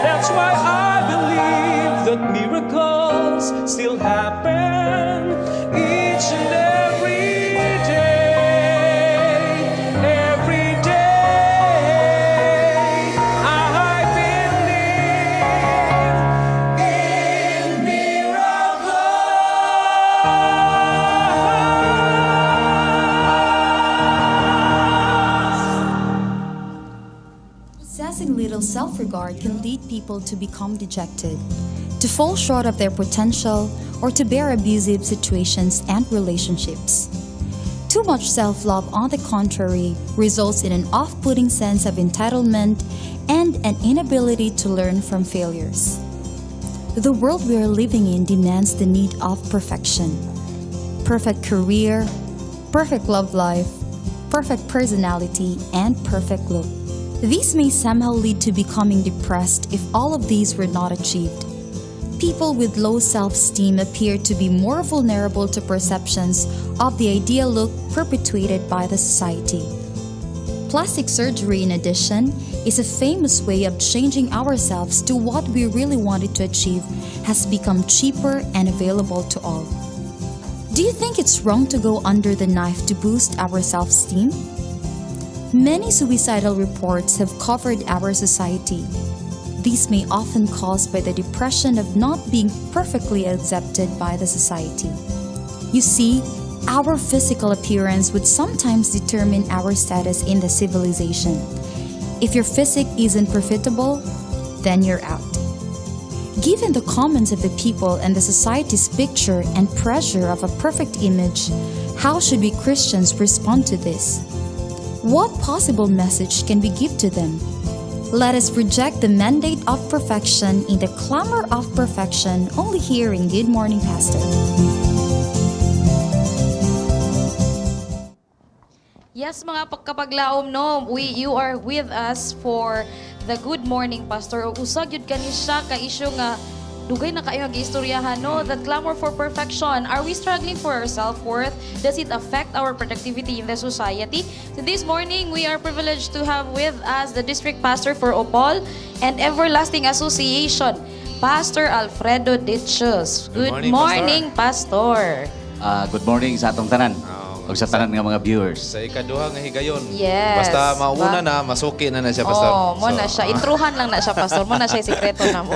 That's why I believe that miracles still happen each and every day. Every day I believe in miracles. Possessing little self-regard can lead people to become dejected, to fall short of their potential, or to bear abusive situations and relationships. Too much self-love, on the contrary, results in an off-putting sense of entitlement and an inability to learn from failures. The world we are living in demands the need of perfection. Perfect career, perfect love life, perfect personality, and perfect look. These may somehow lead to becoming depressed if all of these were not achieved. People with low self-esteem appear to be more vulnerable to perceptions of the ideal look perpetuated by the society. Plastic surgery, in addition, is a famous way of changing ourselves to what we really wanted to achieve, has become cheaper and available to all. Do you think it's wrong to go under the knife to boost our self-esteem? Many suicidal reports have covered our society. These may often caused by the depression of not being perfectly accepted by the society. You see, our physical appearance would sometimes determine our status in the civilization. If your physique isn't profitable, then you're out. Given the comments of the people and the society's picture and pressure of a perfect image, how should we Christians respond to this? What possible message can we give to them? Let us reject the mandate of perfection in the clamor of perfection only here in Good Morning Pastor. Yes, mga kapaglaom, no, you are with us for the Good Morning Pastor. Usag yun kani siya ka isyu nga dugay na kayo gi-istoryahan, no? That clamor for perfection. Are we struggling for our self-worth? Does it affect our productivity in the society? So this morning, we are privileged to have with us the District Pastor for Opol and Everlasting Association, Pastor Alfredo Ditchus. Good morning, Pastor. Good morning sa atong tanan. O sa tanan nga mga viewers. Sa ikaduha nga higayon. Yes. Basta mauna na, masuki na siya, Pastor. Oh, mo na siya. Intruhan lang na siya, Pastor. Mo na siya sikreto na mo.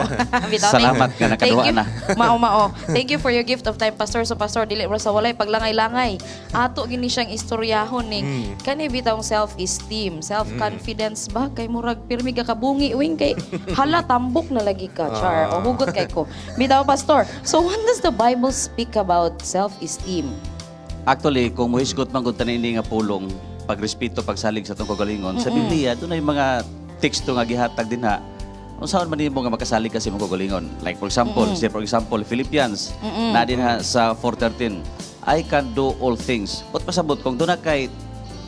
Salamat ka nakaduha na. Mao. Thank you for your gift of time, Pastor. So, Pastor, dili mo sa walay paglangay-langay. Ato gini siyang istoryahon ni kani bitawng self-esteem, self-confidence ba kay murag pirmi ka kabungi wing kay hala tambok na lagi ka, char. O hugot kay ko. Bitaw, Pastor. So, what does the Bible speak about self-esteem? Actually, kung muhisgot man kung tanini nga pulong, pagrespeto, pagsalig sa itong kagalingon, sa Biblia, doon ay mga teksto nga gihatag din ha. Kung saan man mo nga makasalig kasi mong kagalingon. Like for example, Philippians, na din ha sa 4:13, I can do all things. But pasabot, kung doon na kay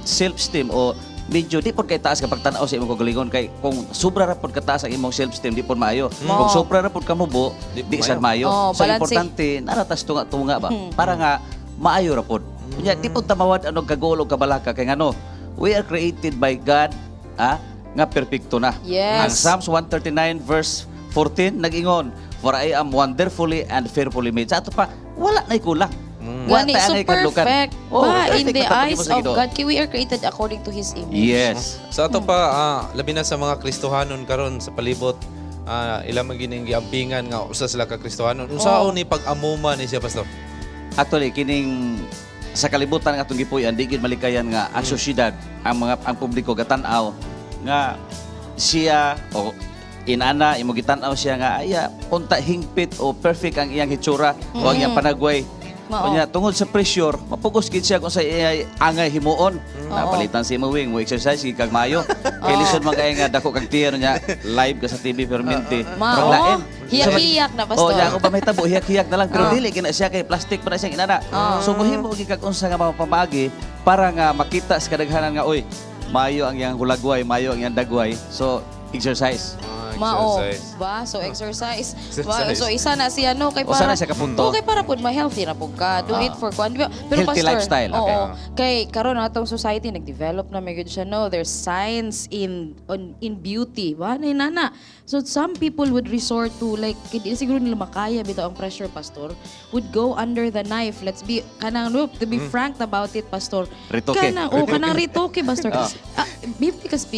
self-esteem o medyo di po kay taas kapag tanaw sa imong kagalingon, kay kung sobra ra pod kataas ang imong self-esteem, di po maayo. Kung sobra ra pod kamubo, di sa maayo. So importante, naratas tunga-tunga ba? Para nga maayo ra pod. Kunya di po tamawad ano kagol o kabalaka kay ngano. We are created by God, nga perpekto na. Yes. Ang Psalms 139 verse 14 nag-ingon, for I am wonderfully and fearfully made. Sa ato pa wala nay kulang. Gani, so perfect. In the eyes of God, we are created according to His image. Yes. Sa ato pa, labi na sa mga Kristohanon karon sa palibot, ilang magining giampingan nga usa sila ka Kristohanon. Unsaon ni pag-amuma ni siya, Pastor? Actually, kining sa kalibutan nga itong gipuyan, di gid malikayan nga ang syudad, ang publiko gatan-aw nga siya o inana imo gitan-aw siya nga unta hingpit o perfect ang iyang hitsura o ang iyang panagway. Kanya tungod sa pressure, mapugos gid siya kung sa angay himuon. Napalitan si Mawing, mo exercise kag mayo. Kay lisod man kay nga dako kag tiyan niya live ka sa TV permanente. Mao. Hiyak-hiyak na, Pastor. Ya ako ba may tabo hiyak-hiyak na lang pero dili kina siya kay plastic pa na siyang inana. So mohimo gid kag unsa nga mapamagi para nga makita sa kadaghanan nga oy, mayo ang iyang hulagway, mayo ang iyang dagway. So exercise. Mao ba? So exercise. So isa na siya no kay para. Usa na siya kapunto. Okay para pud ma-healthy na pud ka. Do it for fun. Pero healthy Pastor, lifestyle. Okay. Kay karon atong society nag-develop na may good siya no. There's science in beauty. Ba nana. So some people would resort to like hindi siguro nila makaya bitaw ang pressure, Pastor. Would go under the knife. Let's be kanang to be frank about it, Pastor. Ritoke. Kanang ritoke, Pastor.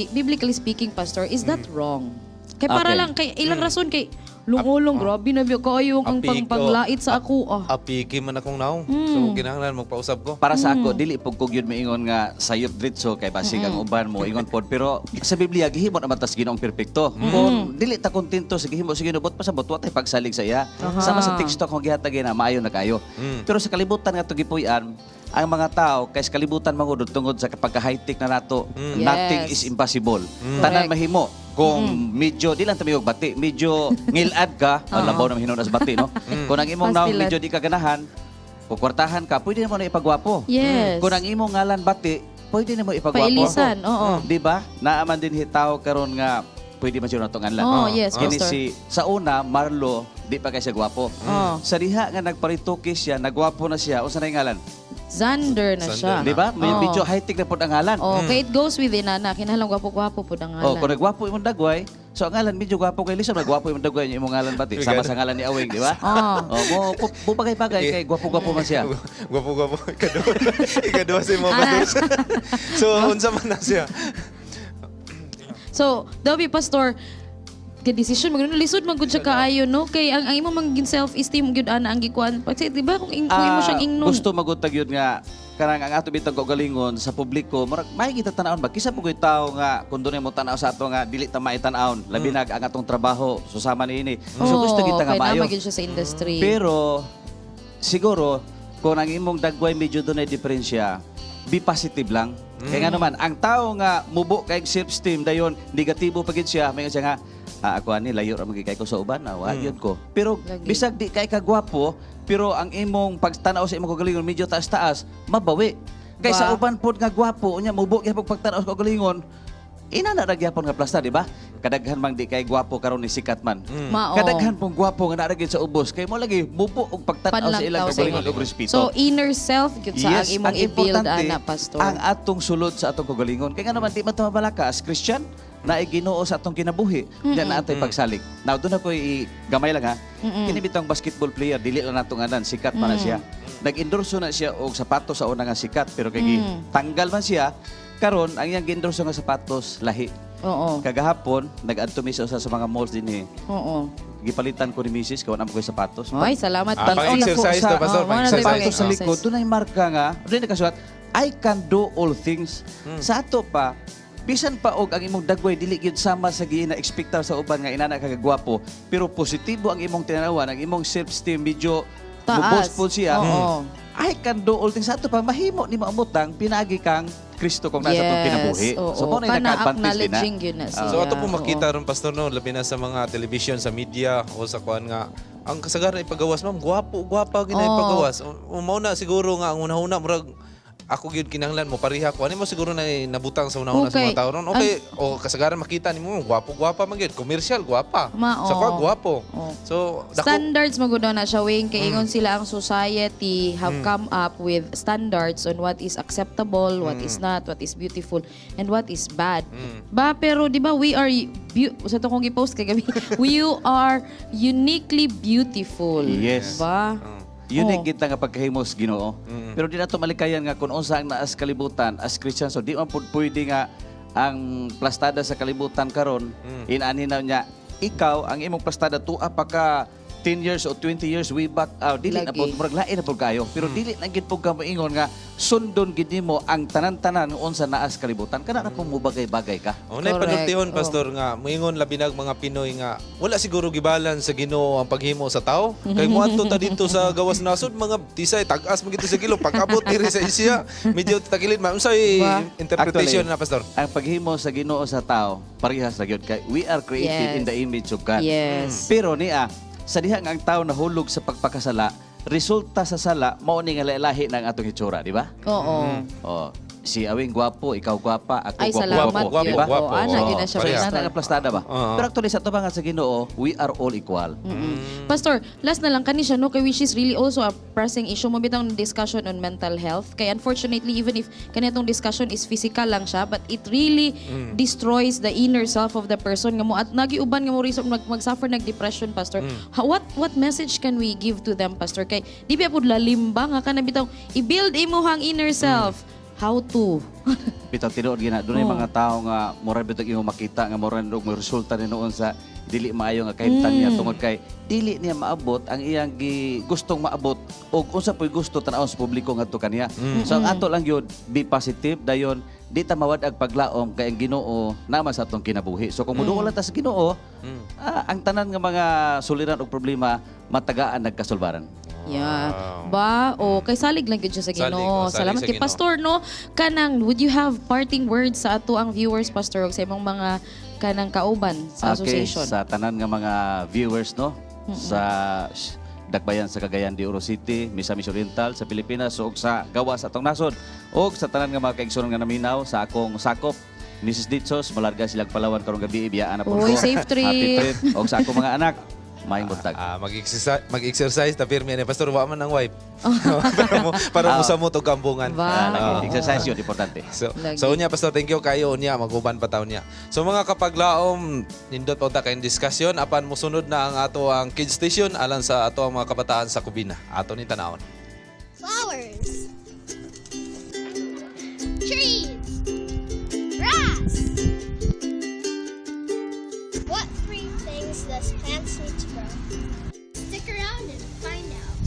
Biblically speaking, Pastor, is that wrong? Kay para lang kay ilang rason kay lungolong grabe na biyo kaayo ang panglait sa ako. Apiki man akong naong. So kinahanglan magpausab ko. Para sa ako dili pug kog yun maingon nga sayop dritso kay basig ang uban mo ingon pod pero sa Biblia gihimo naman tas Ginoong perpekto. Kung dili ta kontento sa gihimo sa Ginoo pasabot wa tay pagsalig sa iya. Sama sa teksto kung gihatag na maayo na kayo. Pero sa kalibutan nga to gipuy-an ang mga tao kay sa kalibutan mangudod tungod sa kapagka high-tech na nato, nothing is impossible. Tanan mahimo. Kung medyo, di lang tamiyog bati, medyo ngilad ka, labaw na mahinon sa bati, no? Kung ang imong naong Pastilan. medyo di ka ganahan, kukwartahan ka, pwede mo na ipagwapo. Yes. Kung ang imong ngalan bati, pwede na mo ipagwapo. Pailisan, oo. Di ba? Naaman din hitaw karon nga pwede man siya natong anlan. Oh, yes, Kini Pastor. sa una, Marlo, di pa kay siya gwapo. Sa diha nga nagparituki siya, nagwapo na siya, unsa na yung ngalan? Xander na siya. Di ba? May Oo. medyo high-tech na po ang ngalan. Oh, kaya it goes with inana. Kinahanglan gwapo-gwapo po ang ngalan. Kung nagwapo imong dagway, so ang ngalan medyo gwapo kay Lisa, nagwapo imong dagway yung imong ngalan bati. Sama sa ngalan ni Awing, di ba? Mo bagay-bagay kay gwapo-gwapo man siya. Gwapo-gwapo. Ikaduha sa mga pastor. So, unsa man na siya? So, Dabi Pastor, kay decision magno lisod man gud siya kaayo no kay ang imo maging self-esteem gyud ana ang gikuan kasi di ba kung imo siyang ingnon. Gusto magutag yun nga karang ang ato bitang kaugalingon sa publiko murag may kita tanawon ba kisa pugoy tao nga kun dunay mo tanaw sa ato nga dili ta maitan-awon labi na ang atong trabaho susama niini. So gusto kita nga maayo. Kay na siya sa industry. Pero siguro kung ang imong dagway medyo dunay diferensya, be positive lang. Kaya nga naman, ang tao nga mubo kay self-esteem dayon negatibo pagid siya, may nga siya nga ako ani layo ra magikay ko sa uban yun ko. Pero bisag di kay kagwapo, pero ang imong pagtanaw sa imong kagalingon medyo taas-taas, mabawi. Kay sa uban pod nga gwapo unya mubo gyapon pagtanaw sa kagalingon, inana ra gyapon nga plasta, di ba? Kadaghan mang di kay gwapo karon ni sikat man. Mao. Kadaghan pong gwapo nga naa sa ubos kay mo lagi mubo og pagtanaw sa ilang kagalingon ug respeto. So inner self gyud sa ang imong i-build ana pastor. Ang atong sulod sa atong kagalingon. Kaya nga naman di man ta mabalaka as Christian na Ginoo sa atong kinabuhi. Diyan na atay pagsalig. Now doon ako gamay lang ha. Kini bitang basketball player dili lang natong anan sikat man na siya. Nag-endorso na siya og sapatos sa una nga sikat pero kay tanggal man siya karon ang iyang gi-endorso nga sapatos lahi. Oo. Kagahapon nag-adto mi sa usa sa mga malls dinhi. Oo. Gipalitan ko ni Mrs. kawan ko sapatos. Ay, salamat. Pang-exercise to, Pastor. Sapatos sa likod, doon ay marka nga. Doon ay nakasulat, I can do all things. Sa ato pa, bisan pa og ang imong dagway dili gyud sama sa gina-expectar sa uban nga inana kagagwapo, pero positibo ang imong tinanawan, ang imong self-esteem medyo taas po siya. Oo. I can do all things. Sa ato pa, mahimo ni maamutang pinagi kang Kristo kung nasa itong kinabuhi. So, mo na naka-advantage din na. So, ito po makita ron, Pastor, no, labi na sa mga television, sa media, o sa kuan nga, ang kasagaran ipagawas, ma'am, gwapa, ginay-pagawas. Umaw na siguro nga, ang una-una, murag, ako gyud kinahanglan mo pariha ko ani mo siguro na nabutang sa una-una sa mga tao ron. Okay, o kasagaran makita nimo gwapo-gwapa man gyud, commercial gwapa. Sa kwa gwapo. So standards magud na siya wing kay ingon sila ang society have come up with standards on what is acceptable, what is not, what is beautiful and what is bad. Ba pero di ba we are sa to kong i-post kay gabi, we are uniquely beautiful. Yes. Ba? Unique kita nga pagkahimos Ginoo. Pero di nato malikayan nga kung unsa ang naas kalibutan as Christian, so di man pwede nga ang plastada sa kalibutan karon inani na niya ikaw ang imong plastada tuwa pa ka 10 years o 20 years way back dili na po murag lain na po kayo pero dili lang gid po ka moingon nga sundon gid nimo ang tanan-tanan unsa naas kalibutan kana na po mo bagay-bagay ka. Unay panultihon Pastor nga moingon labi na mga Pinoy nga wala siguro gibalan sa Ginoo ang paghimo sa tao kay moadto ta dito sa gawas nasod mga tisay tag-as mo gito sa kilo pag-abot diri sa Asia medyo tagilid man unsay interpretation na Pastor. Ang paghimo sa Ginoo sa tao parehas ra gyud kay we are created in the image of God. Pero niya sa diha nga ang tao nahulog sa pagpakasala, resulta sa sala mao ni nga lahi ng atong hitsura, di ba? Oo. Si Awing gwapo, ikaw gwapa, ako Ay, gwapo. salamat Di ba? gwapo. Ana gyud na siya. Parehas na nga plastada ba? Pero actually sa tubangan sa Ginoo, we are all equal. Pastor, last na lang kani siya no kay which is really also a pressing issue mo bitang discussion on mental health. Kay unfortunately even if kanitong discussion is physical lang siya but it really destroys the inner self of the person nga mo at nagiuban nga mo reason mag-suffer nag-depression Pastor. What message can we give to them Pastor kay di ba pud lalim ba nga kana bitaw i-build imuhang inner self. How to? Bitaw tinuod gina dunay mga tao nga mura bitag imo makita nga mura og may resulta ni noon sa dili maayo nga kahimtang niya tungod kay dili niya maabot ang iyang gustong maabot og unsa poy gusto tan-aw sa publiko ngadto kaniya. So ang ato lang yun be positive dayon di ta mawad-ag paglaom kay ang Ginoo naman sa atong kinabuhi. So kung muduol lang ta sa Ginoo, ang tanan nga mga suliran og problema matagaan nagkasulbaran. Ba o kay salig lang gyud siya sa Ginoo. Salamat kay Pastor no. Kanang would you have parting words sa ato ang viewers Pastor og sa imong mga kanang kauban sa association. Sa tanan nga mga viewers no sa Dakbayan sa Cagayan de Oro City, Misamis Oriental sa Pilipinas ug sa gawas atong nasod ug sa tanan nga mga kaigsoon nga naminaw sa akong sakop Mrs. Ditsos, malarga silang Palawan karong gabi, biyaan na po Uy, ko. safe trip. Happy trip. O sa akong mga anak, maayong buntag. Mag-exercise, tapirmi ni Pastor, wa man ang wife. para mo sa mo to kambungan. Exercise yun, importante. So unya, Pastor, thank you kayo. Unya, mag-uban pa taon niya. So mga kapaglaom, nindot po ta kayong diskusyon, apan musunod na ang ato ang kids station, alang sa ato ang mga kabataan sa Kubina. Ato ni tanawon. Flowers. Trees. Grass. What three things does plants need to grow? Stick around and find out.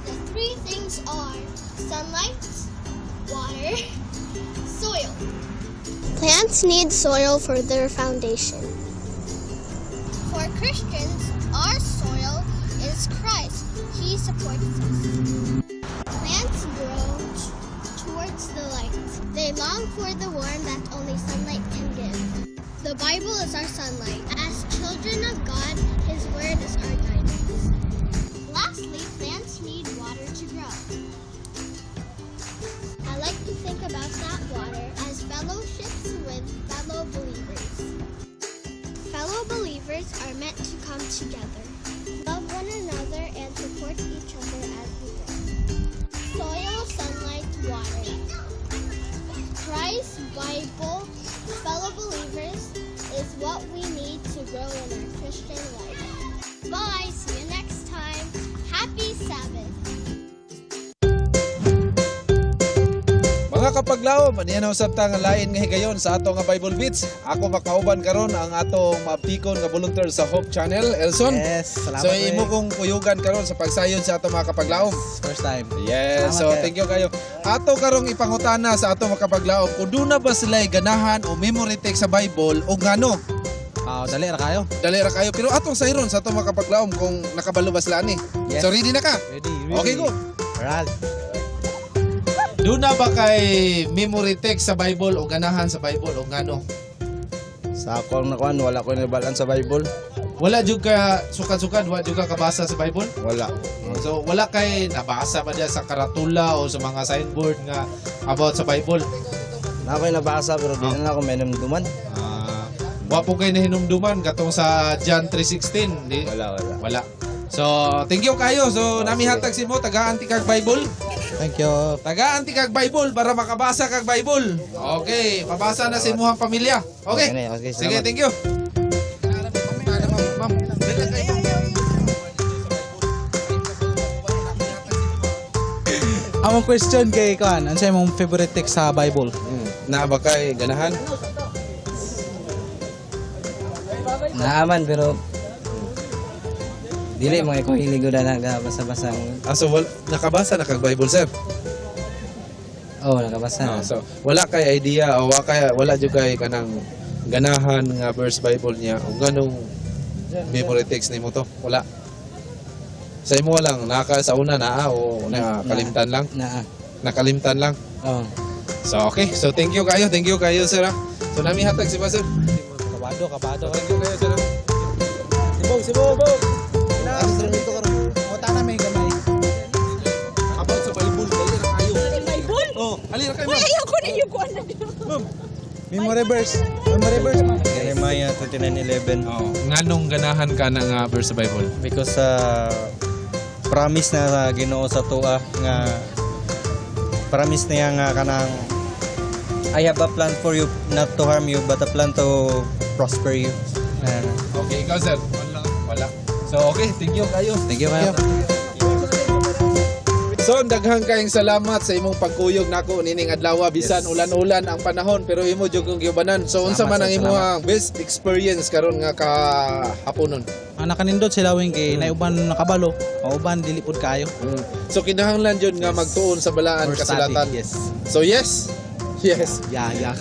The three things are sunlight, water, soil. Plants need soil for their foundation. For Christians, our soil is Christ. He supports us. Plants grow towards the light. They long for the warmth that only sunlight can give. The Bible is our sunlight. As children of God, His Word is our guidance. Lastly, plants need water to grow. I like to think about that water as fellowships with fellow believers. Fellow believers are meant to come together, love one another, and support each other as we grow. Soil, sunlight, water. Christ, Bible, fellow believers is what we need to grow in our Christian life. Bye! See you next time. Happy Sabbath! Mga kapaglaom, aniyan ang usab ta nga lain nga higayon sa ato nga Bible Beats. Ako makauban karon ang atong mapikon nga volunteer sa Hope Channel, Elson. Yes, salamat. So imo kong kuyugan karon sa pagsayod sa ato mga kapaglaom. First time. Yes, Salamat so kayo. thank you kayo. Ato karong ipangutana sa ato mga kapaglaom, kung doon na ba sila ganahan o memory text sa Bible o ngano? Dali ra kayo. Dali ra kayo. Pero atong sayron sa ato mga kapaglaom kung nakabalo ba sila ni. Yes. So ready na ka? Ready. Okay, go. Alright. Doon na ba kay memory text sa Bible o ganahan sa Bible o ngano? Sa ako ang nakuan, wala ko nibalaan sa Bible. Wala jud ka sukad-sukad, wala jud ka kabasa sa Bible? Wala. So wala kay nabasa ba diya sa karatula o sa mga signboard nga about sa Bible? Na ako'y nabasa pero di na ako may namduman. Wa po kayo nahinumduman katong sa John 3:16, di? Wala. So, thank you kayo. So, nami hatag si mo taga-anti kag Bible. Thank you. Taga-anti kag Bible para makabasa kag Bible. Okay, pabasa na sa imuhang pamilya. Okay. Okay, Sige, salamat. thank you. Among question kay Kuan, ano sa imong favorite text sa Bible? Na ba kay ganahan? Naaman pero dili mga ko hiligo na nagabasa-basa. So, nakabasa na kag Bible, sir? Oh, nakabasa. So, wala kay idea o wala jud kay kanang ganahan nga verse Bible niya o ganong memory text nimo to. Wala. Sa imo lang naka sa una naa o nakalimtan lang? Nakalimtan lang. Oh. So okay. So thank you kayo, sir. So nami hatag si Pastor. Kabado. Thank you kayo, sir. Sibog. Instrumento karon. Mota na may gamay. About sa Bible, dali ra kayo. Bible? Oh, ali ra kayo. Uy, ayaw ko na yung kuwan na Ma'am. Memory verse. Jeremiah 29:11. Oh, nganong ganahan ka ng verse sa Bible? Because promise na Ginoo sa tuwa nga promise niya nga kanang I have a plan for you not to harm you but a plan to prosper you. Okay, ikaw sir. Wala. So okay, thank you kayo. Thank you kayo. So, daghang kayong salamat sa imong pagkuyog nako nining adlaw bisan ulan-ulan ang panahon pero imo jud kong gibanan. So unsa man ang imong best experience karon nga kahaponon? Ang nakanindot sila wing kay nauban nakabalo, mauban dili pud kayo. So kinahanglan jud nga magtuon sa balaan kasulatan. Yes. So yes. Yes. Yeah.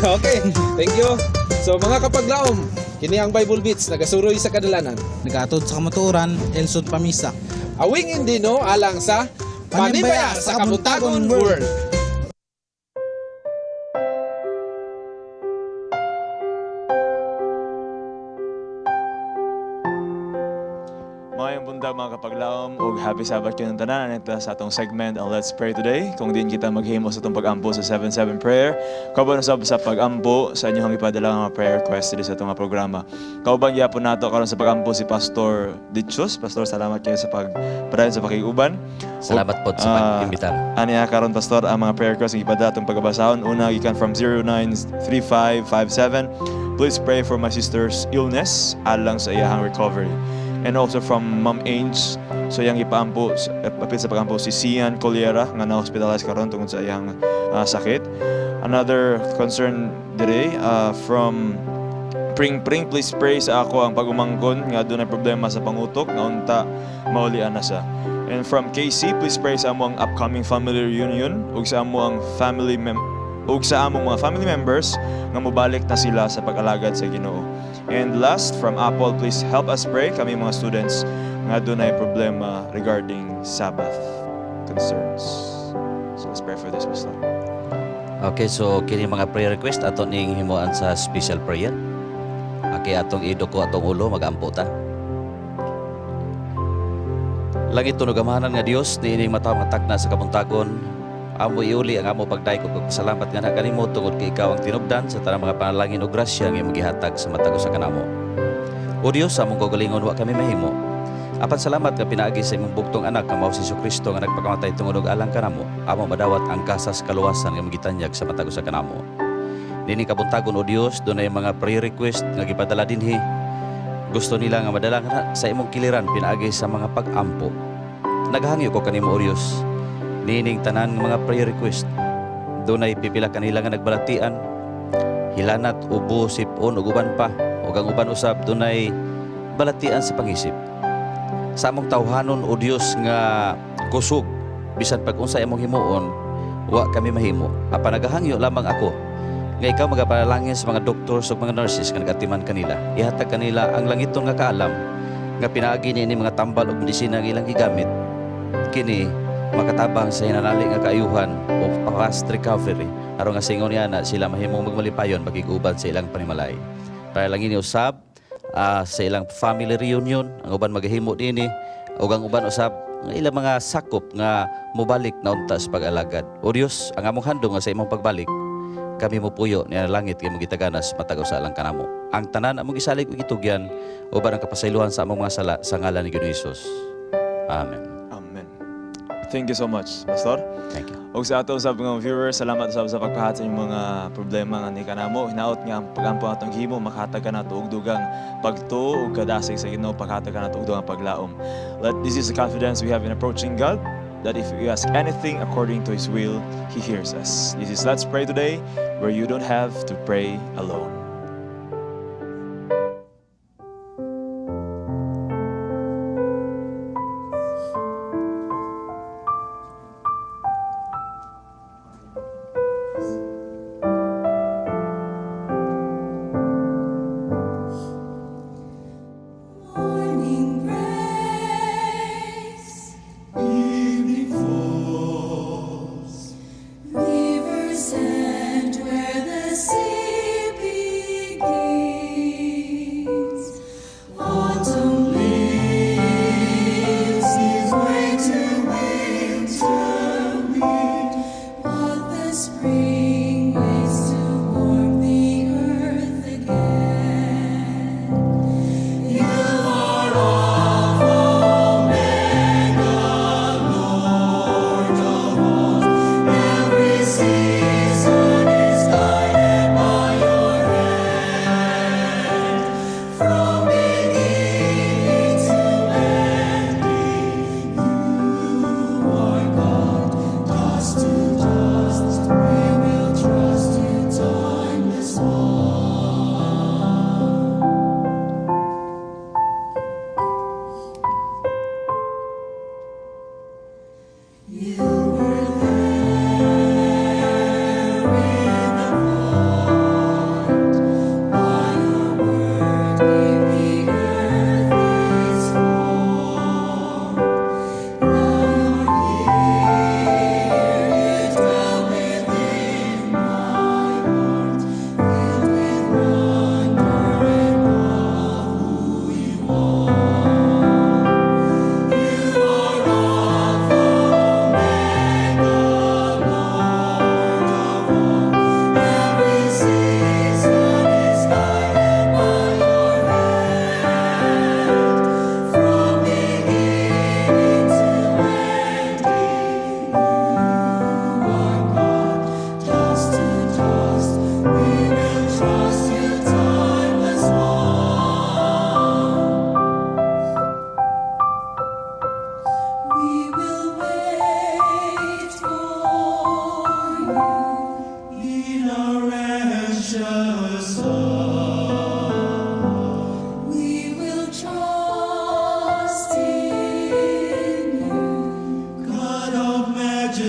Okay, thank you. So mga kapaglaom, kini ang Bible Beats nagasuroy sa kadalanan. Nagatod sa kamatuoran, Elson Pamisa. Awing hindi no alang sa Panimbaya sa Kabuntagon World. happy Sabbath kayo ng tanan. Ito sa atong segment ang Let's Pray Today. Kung din kita maghimo sa itong pag-ampo sa 7-7 prayer, kauban sa pag-ampo sa inyong ipadala mga prayer request sa itong programa. Kauban gyapon nato karon sa pag-ampo si Pastor Dichos. Pastor, salamat kayo sa pagpadayon sa pakiguban. Salamat po sa pag-imbitar. Aniya karon Pastor ang mga prayer request ang ipadala atong pagbabasahon. Una gikan from 093557. Please pray for my sister's illness alang sa iyahang recovery. And also from Ma'am Ange, so yang ipaampo, apil sa pagampo si Sian Colliera nga na-hospitalize karon tungod sa iyang sakit. Another concern dire from Pring, please pray sa ako ang pagumangkon nga doon ay problema sa pangutok nga unta maulian na sa. And from KC, please pray sa among upcoming family reunion ug sa among mga family members nga mobalik na sila sa pag-alagad sa Ginoo. And last, from Apple, please help us pray. Kami mga students nga doon ay problema regarding Sabbath concerns. So let's pray for this, Pastor. Okay, so kini mga prayer request ato ning himuan sa special prayer. Okay, atong idoko atong ulo magampo ta. Langit tunog amahanan nga Dios niining mataw nga Takna sa Kabuntagon. Amo iuli ang amo pagdayko kag pasalamat nga na kanimo tungod kay ikaw ang tinubdan sa tanang mga panalangin ug grasya nga magihatag sa matag sa kanamo. O Dios, among kaugalingon wa kami mahimo. Apan salamat nga pinaagi sa imong bugtong anak nga mao si Kristo nga nagpakamatay tungod og alang kanamo. Amo madawat ang kasas kaluwasan nga magitanyag sa matag sa kanamo. Dini Kabuntagon o Dios, dunay mga prayer request nga gipadala dinhi. Gusto nila nga madala nga sa imong kiliran pinaagi sa mga pag-ampo. Naghangyo ko kanimo o Dios. Nining tanan mga prayer request. Dunay pipila kanila nga nagbalatian, hilanat, ubo, sipon ug uban pa. Ug ang uban usab dunay balatian sa pangisip. Sa among tawhanon o Dios nga kusog bisan pag unsay among himuon, wa kami mahimo. Apan nagahangyo lamang ako nga ikaw magapanalangin sa mga doctors ug mga nurses nga nagatiman kanila. Ihatag kanila ang langiton nga kaalam nga pinaagi niini mga tambal ug medisina nga ilang gigamit. Kini makatabang sa hinanali nga kaayuhan o fast recovery aron nga singon niya na sila mahimong magmalipayon magiguban sa ilang panimalay. Para lang ini usab sa ilang family reunion ang uban magahimo dinhi ug ang uban usab nga ilang mga sakop nga mobalik na unta sa pag-alagad. O Dios, ang among handom nga sa imong pagbalik kami mopuyo niya langit kay magitaganas matagaw sa alang kanamo. Ang tanan among gisalig ug gitugyan uban ang kapasaylohan sa among mga sala sa ngalan ni Hesus. Amen. Thank you so much, Pastor. Thank you. Og sa ato sa mga viewers, salamat sa pagpahat sa inyong mga problema nga ni kanamo. Hinaot nga ang pag-ampo atong himo makatag ka nato og dugang pagtuo ug kadasig sa Ginoo paghatag ka nato og dugang paglaom. This is the confidence we have in approaching God, that if we ask anything according to His will, He hears us. This is Let's Pray Today, where you don't have to pray alone. Morning praise, evening falls, rivers and where the sea beats.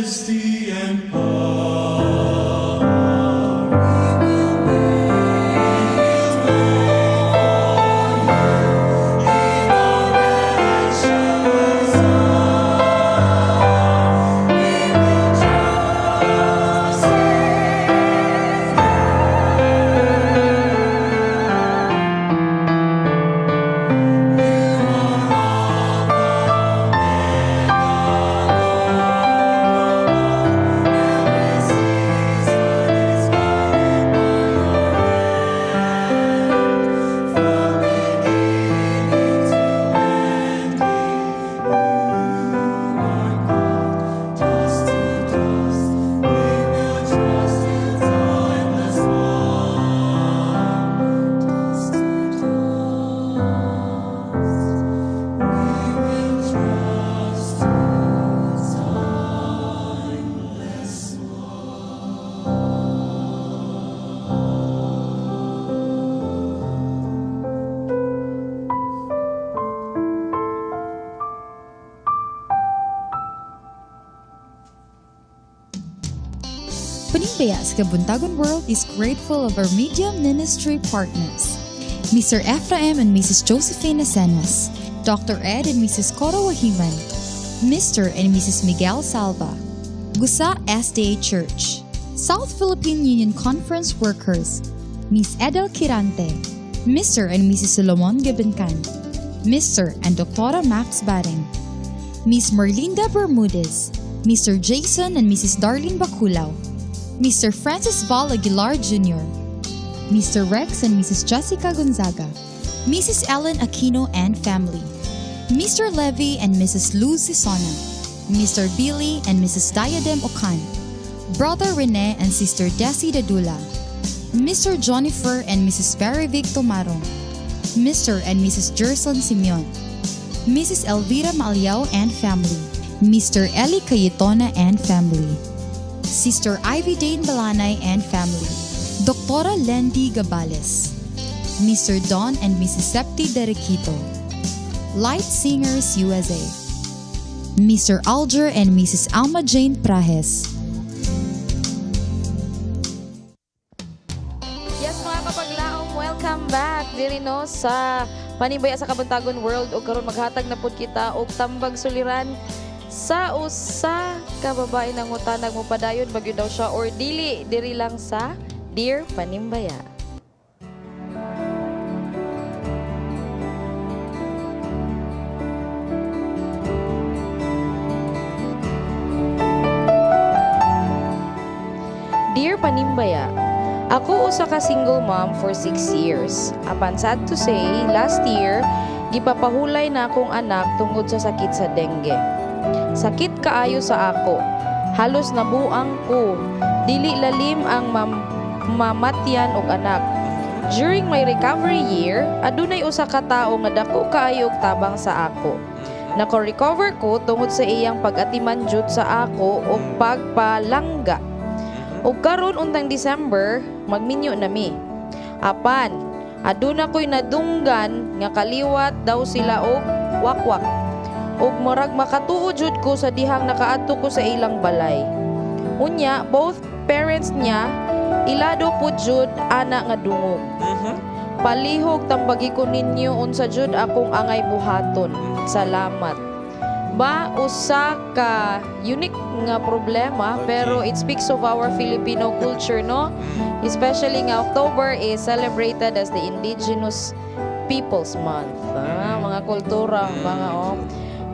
majesty and power. Panimbaya sa Kabuntagon World is grateful of our media ministry partners, Mr. Ephraim and Mrs. Josephine Asenas, Dr. Ed and Mrs. Coro Wahiman, Mr. and Mrs. Miguel Salva, Gusa SDA Church, South Philippine Union Conference Workers, Miss Edel Kirante, Mr. and Mrs. Solomon Gabencan, Mr. and Dr. Max Baring, Miss Merlinda Bermudez, Mr. Jason and Mrs. Darlene Baculao, Mr. Francis Val Aguilar Jr., Mr. Rex and Mrs. Jessica Gonzaga, Mrs. Ellen Aquino and family, Mr. Levy and Mrs. Luz Sisona, Mr. Billy and Mrs. Diadem Ocan, Brother Rene and Sister Desi Dadula, Mr. Jonifer and Mrs. Perivic Tomarong, Mr. and Mrs. Gerson Simeon, Mrs. Elvira Maliao and family, Mr. Eli Cayetona and family, Sister Ivy Dane Balanay and family, Dr. Lendi Gabales, Mr. Don and Mrs. Septi Derequito, Light Singers USA, Mr. Alger and Mrs. Alma Jane Prahes. Yes, mga kapaglaom, welcome back diri no sa Panimbaya sa Kabuntagon World ug karon maghatag na pud kita og tambag suliran sa usa ka babae nang utanag mo padayon bagyo daw siya or dili diri lang sa Dear Panimbaya. Dear Panimbaya, ako usa ka single mom for 6 years. Apan sad to say, last year gipapahulay na akong anak tungod sa sakit sa dengue. Sakit kaayo sa ako. Halos nabuang ko. Dili lalim ang mamatyan og anak. During my recovery year, adunay usa ka tawo nga dako kaayo og tabang sa ako. Nako-recover ko tungod sa iyang pag-atiman jud sa ako og pagpalangga. Ug karon untang December, magminyo nami. Apan, aduna ko'y nadunggan nga kaliwat daw sila og wakwak. Ug murag makatuo jud ko sa dihang nakaadto ko sa ilang balay. Unya, both parents niya ilado pud jud ana nga dungog. Palihog tambagi ko ninyo unsa jud akong angay buhaton. Salamat. Ba usa ka unique nga problema pero it speaks of our Filipino culture, no? Especially nga October is celebrated as the Indigenous Peoples Month. Mga kultura, mga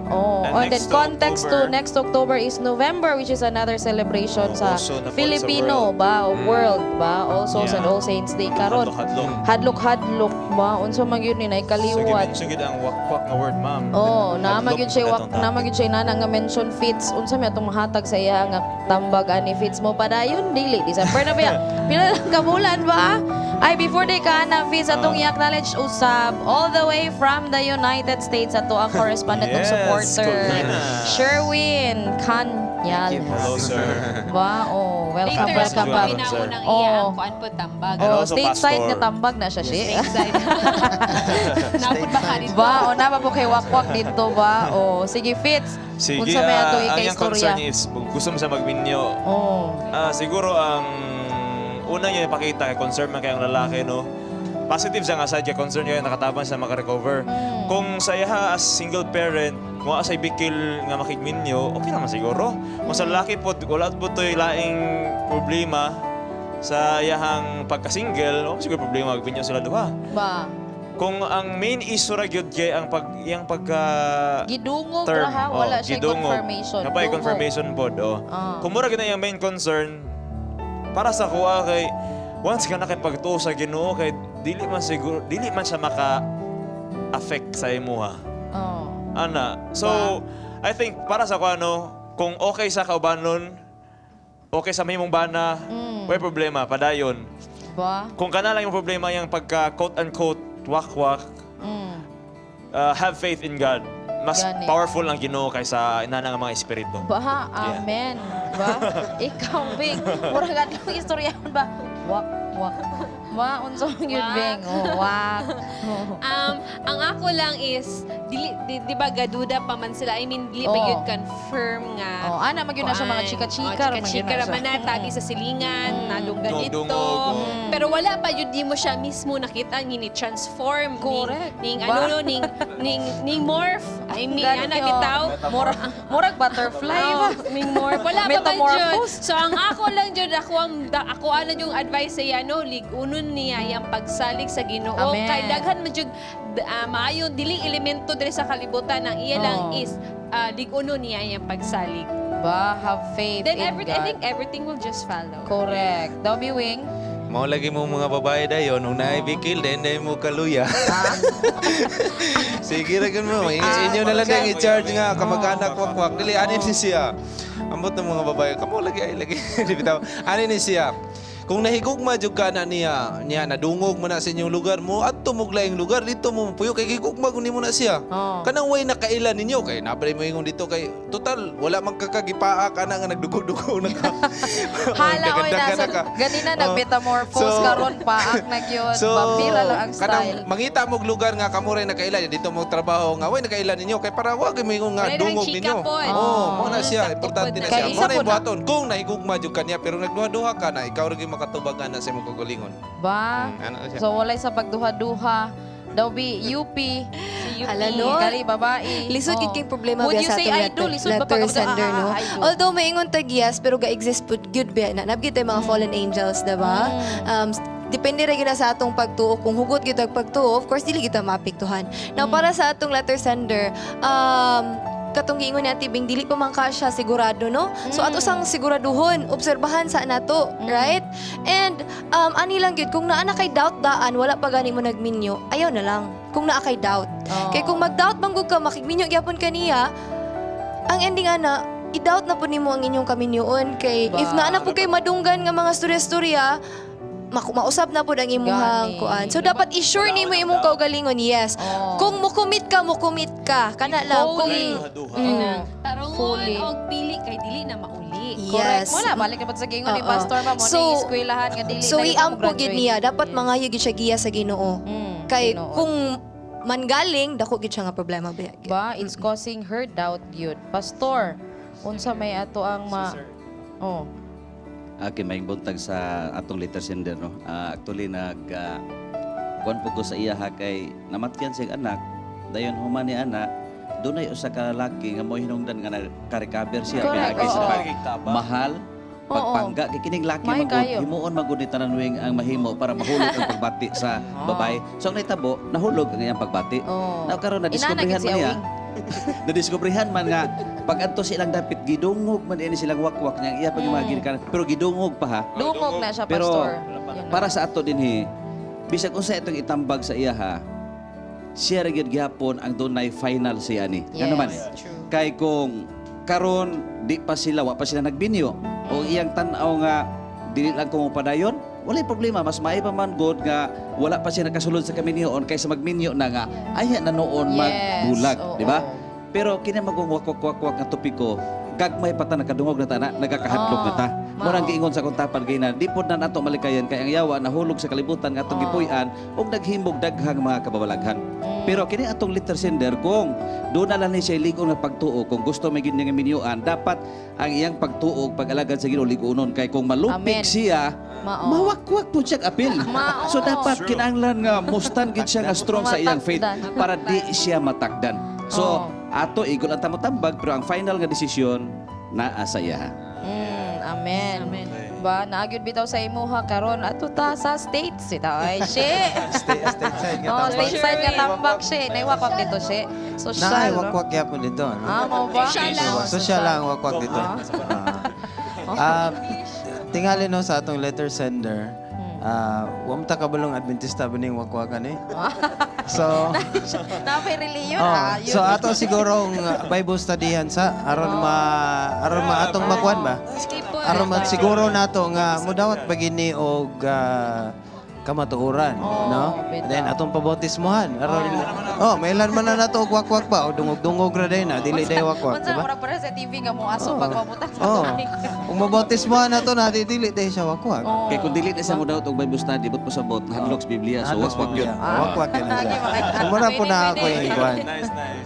and then context to next October is November, which is another celebration sa Filipino ba o world ba, also sa All Saints Day karon. Hadlok ba unsa man gyud ni nay kaliwat. Sugid ang wakwak nga word, ma'am. Na magyud siya nana nga mention fits unsa may atong mahatag sa iya nga tambag ani fits mo padayon dili December na ba pila lang ka bulan ba ay before day ka na fits atong i-acknowledge usab all the way from the United States ato ang correspondent ng supporter Sherwin Yes. Hello, sir. Wow, welcome, Later, welcome back. na mo nang Oh. iya ang kuan po tambag. And Oh, also stateside pastor. nga tambag na siya, siya. Stateside. Napod ba ka dito? Ba, o na po kay wakwak dito ba? O, sige, Fitz. Sige, Unsa may ato ang ikay iyang concern istorya. is, gusto mo sa magminyo. Oh. Siguro ang unang niya ipakita kay concern man kayong lalaki, no? Positive siya nga side kay concern kayo nakatabang sa makarecover. Kung sa iya as single parent, kung asay bikil nga makigminyo, okay naman siguro. Kung sa lalaki po, wala po ito'y laing problema sa iyahang pagka-single, o siguro problema magminyo sila duha. Ba. Kung ang main issue ra gyud kay ang pagka Gidungog term, ra ha, wala siya gidungog. confirmation. Napay Dungog. confirmation pod, Ah. Kung mura gid na yung main concern, para sa kuha kay once ka na kay pagtuo sa Ginoo kay dili man siya maka-affect sa imuha. Oh. Ana. So, I think para sa kuha kung okay sa kaubanon, okay sa mahimong bana, may problema padayon. Ba? Kung kana lang yung problema yung pagka quote-unquote wak-wak, have faith in God. Mas Gani. powerful ang Ginoo kaysa inana nga mga espiritu. Ba, amen. Ba? Ikaw, Bing. Murag adlong istoryahan ba? Wak, wak. Ba, unsong yun, Bing? Oh, wak. Ang ako lang is, di ba gaduda pa man sila? I mean, dili pa Oo. yun confirm nga. Oh, ana, magyud na siya mga chika-chika, Chika-chika magyud na raman na, siya. tagi sa silingan, nalunggan ito. Dungog. Pero wala pa yun, di mo siya mismo nakita, ni-transform. Correct. Ning Ba? ano, ning morph. I mean, Gani, anak oh. bitaw. Murag butterfly ba? Ning morph. Wala pa man yun. Metamorphose. So, ang ako lang yun, ako alam yung advice sa ano, ligunon niya yung pagsalig sa Ginoo. Amen. Kay daghan man jud maayo dili elemento diri sa kalibutan ang iya lang Oh. is ligunon niya yung pagsalig. Ba, have faith Then in I God. think everything will just follow. Correct. Daw, Wing? Mao lagi mo mga babae dayon, nung naibikil, then mo kaluya. Sige ra mo. Inyo na lang yung i-charge nga kamag-anak wak-wak. Dili ani ni siya. Ambot ng mga babae, kamo lagi ay lagi. Bitaw. Ani ni siya. Kung nahigugma jud ka na niya nadungog mo na sa inyong lugar mo at tumuglaing lugar dito mo puyo kay higugma kun nimo na siya. Kanang way nakailan ninyo kay nabray mo ingon dito kay total wala magkakagipaa ka na nga nagdugo-dugo na ka. Hala, oy, nasa, ganina nag-metamorphose karon paak na yun. Vampira lang ang kanang style. mangita mog lugar nga kamo ray nakailan dito mo trabaho nga way nakailan ninyo kay para wag mo ingon nga Wala dungog nang ninyo. chika po, Mo na siya, importante na Kay siya. isa Mo na po na. buhaton kung nahigugma jud kaniya pero nagduha-duha ka na ikaw ra gyud makatubagan na sa imong kagalingon. Ba? Ano siya? So, walay sa pagduha-duha. Daw, UP. Si UP. Hala, no? Kali, babae. Lisod Oh. gid problema Would biya you sa say atong I do? Lisod ba letter pag- sender, no? I do. Although maingon tag yes, pero ga-exist pud good biya na. Nabgid tayo mga fallen angels, diba? Depende ra gyud na sa atong pagtuo. Kung hugot gyud ang pagtuo, of course dili kita maapektuhan. Now para sa atong letter sender, katong giingon ni Ate Bing, dili pa man ka siya sigurado, no? So ato sang siguraduhon, obserbahan sa nato, right? And ani lang gyud kung naa na kay doubt daan, wala pa gani mo nagminyo, ayaw na lang. Kung naa kay doubt. Kay kung mag-doubt man gud ka, makigminyo gyapon kaniya, ang ending ana, i-doubt na po nimo ang inyong kaminyoon kay if naa na po kay madunggan nga mga storya-storya, mausab na po ang imuhang kuan. So dapat i-sure nimo imong kaugalingon, yes. Kung mukumit ka, kana lang. Kung Tarungon og pili kay dili na mauli. Correct. Yes. Wala, balik na sa gingon ni Oo. Pastor ba mo, So, ni eskwelahan nga dili So na iampo gid niya, dapat mangayo gid siya giya sa Ginoo. Kay Ginoo. kung mangaling dako gid siya nga problema ba. Ba, it's causing her doubt yun. Pastor, unsa may ato ang Oh. Okay, may buntag sa atong letter sender, no? Actually, kuwan po ko sa iya ha, kay namatyan siyang anak, dayon human ni anak, doon ay usa ka lalaki nga mo hinungdan nga nagka-recover siya. Correct, Kaya sa oo. mahal, pagpangga, kay kining laki May kayo. himuon magud ni tananwing ang mahimo para mahulog ang pagbati sa babae. So ang nitabo, nahulog ang iyang pagbati. Na karon na diskubrihan man niya. Nadiskubrihan man nga pag adto silang dapit gidungog man ini silang wakwak niya iya pag mga ginikanan pero gidungog pa ha. Dungog na siya, Pero Pastor. para sa ato dinhi bisag unsa itong itambag sa iya ha. Siya ra gyud gihapon ang dunay final siya ni. Ano man? Kay kung karon di pa sila wa pa sila nagbinyo o iyang tan-aw nga dili lang ko padayon, wala problema, mas maay pa man god nga wala pa siya nakasulod sa kaminyoon kaysa magminyo na nga aya na noon magbulag, di ba? Pero kini magong wakwak-wakwak nga topiko, gagmay pa ta nakadungog na ta na nagakahadlok na ta. Murang giingon sa kontapan kay na di pod na nato malikayan kay ang yawa nahulog sa kalibutan nga atong gipuy-an ug naghimog daghang mga kababalaghan. Pero kini atong letter sender kung doon na lang ni siya ligon nga pagtuo kung gusto may gid nga minyuan dapat ang iyang pagtuo pag-alagad sa Ginoo ligunon kay kung malupig siya mawakwak po siya apil. So dapat kinahanglan nga mustan gid siya nga strong sa iyang faith para di siya matakdan. So ato igol ang tamotambag pero ang final nga desisyon naa sa iya. Amen. Ba, naagyod bitaw sa imuha karon ato ta sa states ita ay she. Stateside Stateside nga tambak she. Naiwakwak dito she. Social. Naay wakwak yapon dito. Mo ba? Social lang wakwak dito. Tingali no sa atong letter sender. Wam ta kabalong Adventista baning wakwakan eh. So napay reliyon so ato siguro ang Bible studyhan sa aron ma atong makuan ba? Aron siguro nato nga mudawat pagini og kamatuoran, no? Then atong pabautismohan aron mailan man na nato og wakwak ba o dungog-dungog ra day na dili day wakwak, Unsa diba? mura para sa TV nga mo aso pag mabutan. Kung mabautismohan nato na dili day siya wakwak. Kay kung dili na sa mo daw og Bible study but po sa bot hadlok sa Biblia so wakwak yun. Wakwak yun. Mura po na ako ikuan.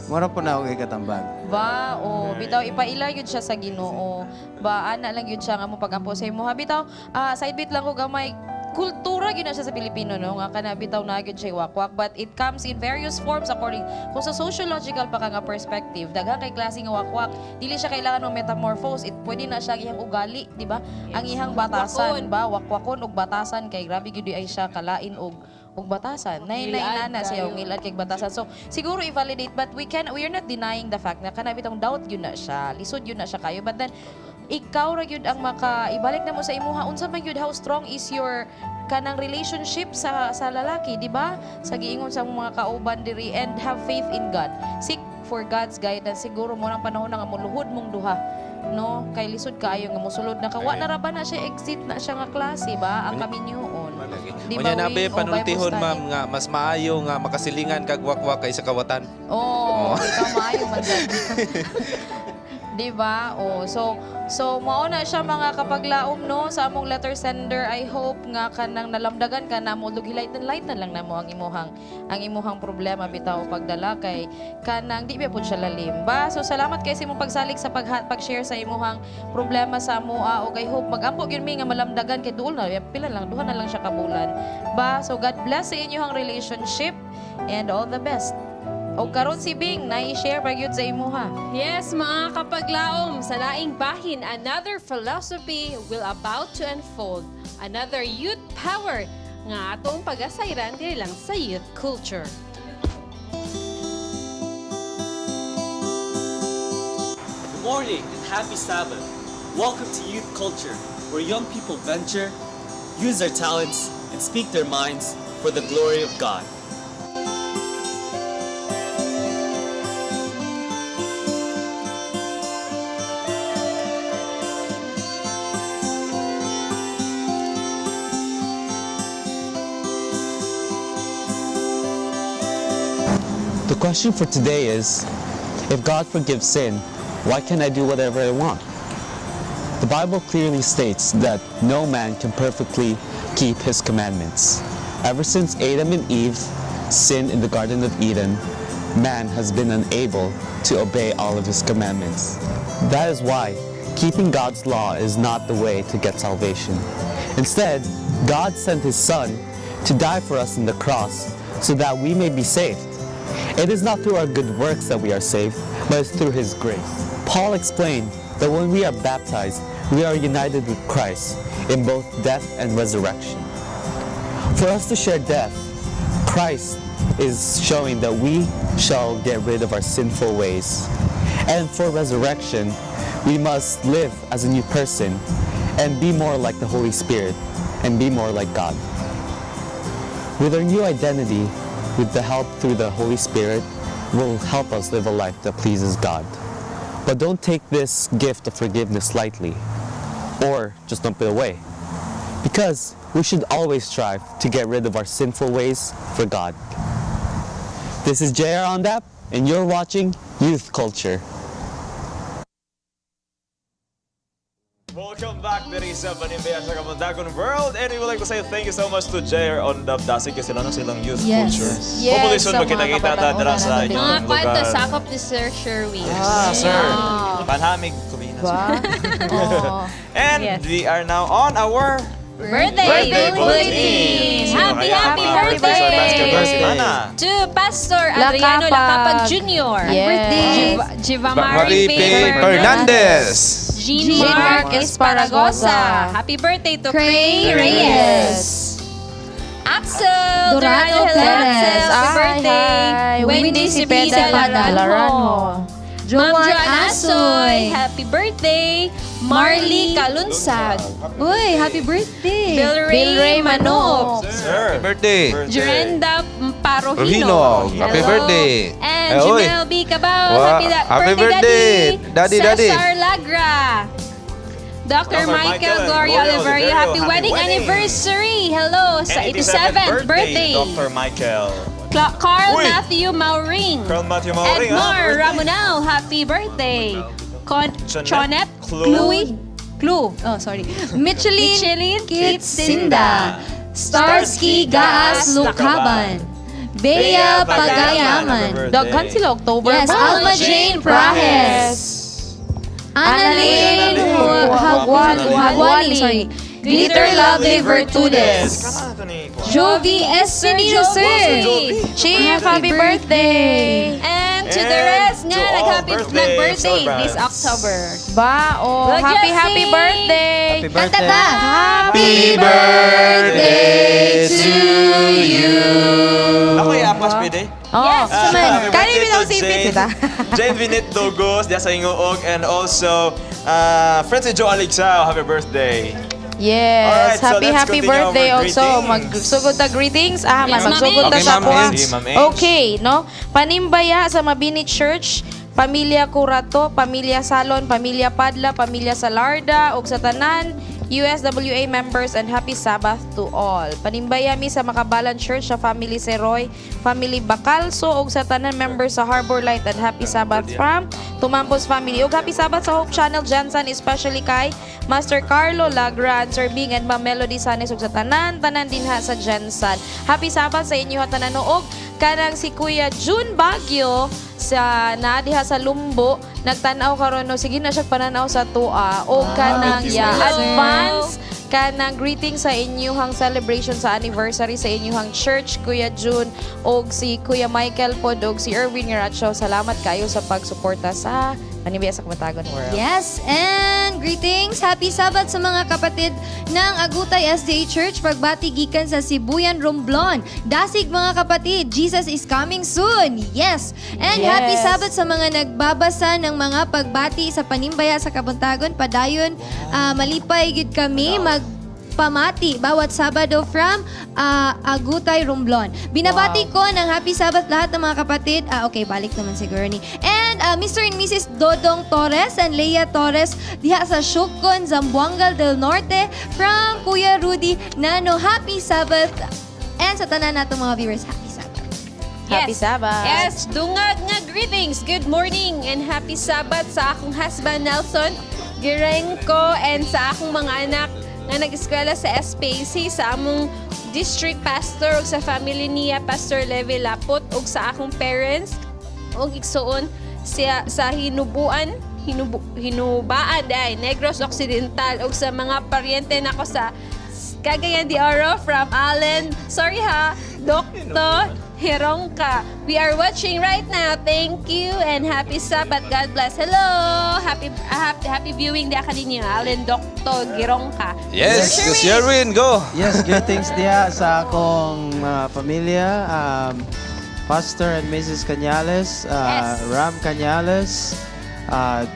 Mura po na ako ikatambag. Ba bitaw ipaila yun siya sa Ginoo. Ba ana lang yun siya nga mo pagampo sa imo. Bitaw side bit lang ko gamay kultura gyud na siya sa Pilipino no nga kana bitaw na gyud siya wakwak but it comes in various forms according kung sa sociological pa ka nga perspective daghang kay klase nga wakwak dili siya kailangan ng metamorphose it pwede na siya iyang ugali di ba ang ihang batasan ba wakwakon og batasan kay grabe gyud ay siya kalain og batasan nay nana siya og ngilad kay batasan so siguro i-validate but we are not denying the fact na kana bitong doubt gyud na siya lisod gyud na siya kayo but then ikaw ra gyud ang ibalik na mo sa imuha unsa man gyud how strong is your kanang relationship sa lalaki di ba sa giingon sa mga kauban diri and have faith in God seek for God's guidance siguro mo nang panahon nga muluhod mong duha no kay lisod kaayo nga mosulod na kawa na ra ba na siya exit na siya nga klase ba ang kaminyoon di ba nabe panultihon ma'am nga mas maayo nga makasilingan kag wakwak kaysa kawatan ikaw maayo man sad di ba? So mao na siya mga kapaglaom no sa among letter sender. I hope nga kanang nalamdagan ka na mo light lang na mo ang imuhang problema bitaw pagdala kay kanang di ba pud siya lalim ba? So salamat kay sa imong pagsalig sa pag-share sa imuhang problema sa amoa og I hope magampo gyud mi nga malamdagan kay duol na pila lang duha na lang siya kabulan ba? So God bless sa inyong relationship and all the best. O karon si Bing na-share pa gyud sa imuha. Yes, mga kapaglaom, sa laing bahin, another philosophy will about to unfold. Another youth power nga atong pag-asayran dili lang sa youth culture. Good morning and happy Sabbath. Welcome to Youth Culture, where young people venture, use their talents, and speak their minds for the glory of God. The question for today is, if God forgives sin, why can't I do whatever I want? The Bible clearly states that no man can perfectly keep his commandments. Ever since Adam and Eve sinned in the Garden of Eden, man has been unable to obey all of his commandments. That is why keeping God's law is not the way to get salvation. Instead, God sent his Son to die for us on the cross so that we may be saved. It is not through our good works that we are saved, but it's through His grace. Paul explained that when we are baptized, we are united with Christ in both death and resurrection. For us to share death, Christ is showing that we shall get rid of our sinful ways. And for resurrection, we must live as a new person and be more like the Holy Spirit and be more like God. With our new identity, with the help through the Holy Spirit, will help us live a life that pleases God. But don't take this gift of forgiveness lightly, or just dump it away. Because we should always strive to get rid of our sinful ways for God. This is JR on That, and you're watching Youth Culture. Welcome back diri sa Panimbaya sa Kabuntagon World, and we would like to say thank you so much to Jair on the Dasig kasi sila silang youth culture. Yes, Hopefully soon sa mga magkita-kita ta dira sa Mga inyong kwento, lugar. sakop ni Sir Sherwin. Sir. Panhamig, Kubina. Oh. And Yes. we are now on our Birthday bulletin! Happy birthday! To Pastor Adriano Lacapag Jr. Yes. Birthday! Jivamari Maripe P. Fernandez. Jean Mark Esparagosa. Happy birthday to Cray Reyes. Axel Durano Durano Perez. Happy birthday. Wendy Cepeda Laranjo. Ma'am Joanna Asoy. Happy birthday. Marley Kalunsag. Uy, happy birthday. Bill Ray Manop. Sir. Happy birthday. Jurenda Parohino. Rohino. Happy Hello. birthday. And Eh, oy. Janelle B. Cabao. Wow. Happy birthday, Daddy. Cesar Lagra. Dr. Michael Gloria Oliverio. Happy wedding anniversary. Hello sa 87th birthday. Dr. Michael. Carl Uy. Matthew Mauring. Carl Matthew Mauring, Edmar Ramonao. Happy birthday. Chonet Chloe. Clue. Oh, sorry. Michelin Kitsinda. Starsky Gaas Lukaban. Bea Pagayaman. Daghan sila October. Yes, ba? Alma Jane Prahes. Annalyn Hagwali. Sorry. Glitter Lovely Virtudes. Jovi Espenito, sir. Chief, happy birthday. And to the rest nga, nag-birthday this October. Ba, oh, happy birthday. Kanta ta. Happy birthday to you. Ako yung apas, pwede? Oh, Happy kani birthday bitaw to sipit Jane- kita. Jane Vinet Dogos, diya sa Ingoog, and also friends si Joe Alexao, happy birthday. Yes, Alright, so let's happy continue birthday our also. greetings. Magsugod ta greetings. Yes, Magsugod ta Okay, sa Ma'am kuha. Ange. Si Ma'am Ange. Okay, no? Panimbaya sa Mabini Church, Pamilya Curato, Pamilya Salon, Pamilya Padla, Pamilya Salarda, ug sa tanan USWA members, and happy Sabbath to all. Panimbaya mi sa Makabalan Church sa Family Seroy, Family Bacalso, ug sa tanan members sa Harbor Light, and happy Sabbath from Tumampos family. Ug happy Sabbath sa Hope Channel Jansan, especially kay Master Carlo Lagra, Sir Bing, and Ma'am Melody Sanes, ug sa tanan dinha sa Jansan. Happy Sabbath sa inyo tanan, ug kanang si Kuya June Baguio sa naadiha sa Lumbo, nagtanaw karon no, sige na siya pananaw sa tua o kanang advance kanang greeting sa inyong celebration sa anniversary sa inyong church, Kuya June, og si Kuya Michael pod, og si Erwin Garacho. Salamat kayo sa pagsuporta sa Panimbaya sa Kabuntagon World. Yes, and greetings. Happy Sabbath sa mga kapatid ng Agutay SDA Church. Pagbati gikan sa Sibuyan, Romblon. Dasig mga kapatid, Jesus is coming soon. Yes. And Yes. happy Sabbath sa mga nagbabasa ng mga pagbati sa Panimbaya sa Kabuntagon. Padayon, malipay gid kami pamati bawat Sabado from Agutay, Romblon. Binabati ko ng happy Sabbath lahat ng mga kapatid. Okay, balik naman siguro ni. And Mr. and Mrs. Dodong Torres and Leia Torres diha sa Shukon, Zamboanga del Norte from Kuya Rudy Nano. Happy Sabbath. And sa tanan nato mga viewers, happy Sabbath. Happy Sabbath. Yes, dungag nga greetings. Good morning and happy Sabbath sa akong husband Nelson Girenko and sa akong mga anak nga nag-eskwela sa SPAC, sa among district pastor ug sa family niya Pastor Levi Lapot, ug sa akong parents ug igsuon siya sa hinubaan Negros Occidental, ug sa mga paryente nako sa Cagayan de Oro from Allen. Sorry ha, Dr. Hirongka. We are watching right now. Thank you and happy Sabbath. God bless. Hello. Happy viewing dia kaninyo. Allen Dr. Hirongka. Yes, Sir si Erwin, go. Yes, greetings dia sa akong pamilya. Pastor and Mrs. Cañales, Ram Cañales,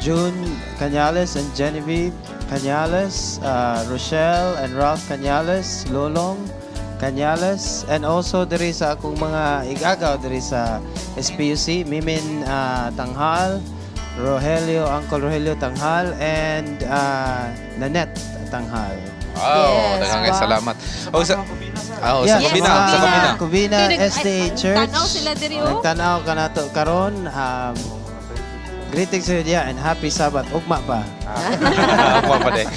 June Cañales and Genevieve Cañales, Rochelle and Ralph Cañales, Lolong Cañales, and also diri sa akong mga igagaw diri sa SPUC, Mimin Tanghal, Uncle Rogelio Tanghal, and Nanette Tanghal. Wow, daghang salamat. O sa Yes, sa Covina SDA Church. Tanaw sila diri oh. Nagtanaw ka na to karon. greetings sa diya and happy Sabbath. Ugma pa. Ako pa din.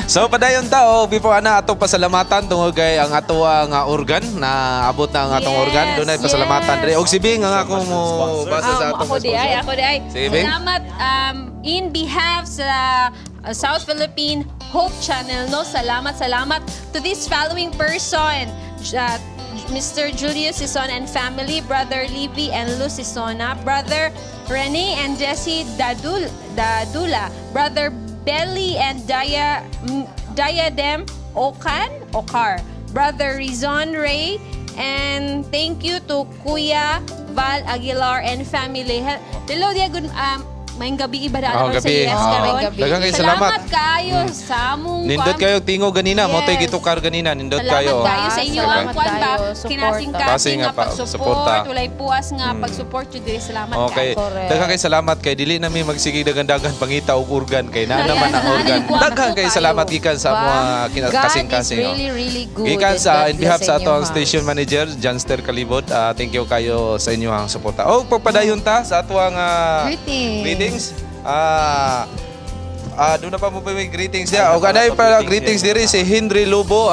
So padayon tao before ana atong pasalamatan tungod kay ang ato nga organ na abot na ang atong organ dunay pasalamatan diri og sibing ang ako mo basa sa atong Ako di ay. Sige, Bing. Salamat in behalf sa South Philippine Hope Channel, no? Salamat to this following person. Mr. Julius Sison and family, Brother Livy and Luz Sisona, Brother Rene and Jesse Dadula, Brother Belly and Diadem Okar, Brother Rizon Ray, and thank you to Kuya Val Aguilar and family. Hello, dia good mayong gabi iba daan sa gabi. yes karon. Daghang kayo salamat. Salamat kayo sa among Nindot kayo tingo ganina, mo tay gitukar ganina, nindot kayo. Salamat kayo sa inyo ang kwan ba kinasing-kasing nga pag-support, walay puas nga pag-support jud diri. Salamat Okay. kayo. Daghang kay salamat kay dili nami magsige dagan-dagan pangita og organ kay naa naman ang organ. Daghang kay salamat gikan sa mga kasing-kasing. God is really good. Gikan sa in God behalf bless sa inyo, atong ha. station manager Janster Kalibot, thank you kayo sa inyong suporta. Og pagpadayon ta sa atuang greetings. Doon na pa mo may greetings niya. O kanay pa greetings diri si Henry Lobo.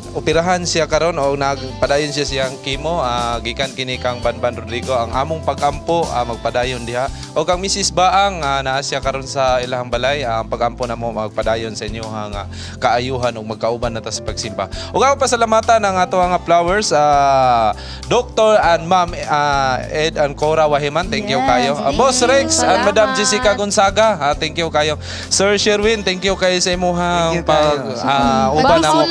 Operahan siya karon o nagpadayon siya siyang chemo. Gikan kini kang Banban Rodrigo. Ang among pagampo magpadayon diha. O kang Mrs. Baang naa siya karon sa ilahang balay. Ang pagampo na mo magpadayon sa inyo nga kaayuhan o magkauban na ta sa pagsimba. O ako pasalamatan ang ato nga flowers. Dr. and Ma'am Ed and Cora Wahiman. Thank you kayo. Boss Rex and Madam Jessica Gonzaga. Thank you kayo. Sir Sherwin, thank you kayo sa imuhang uban na mo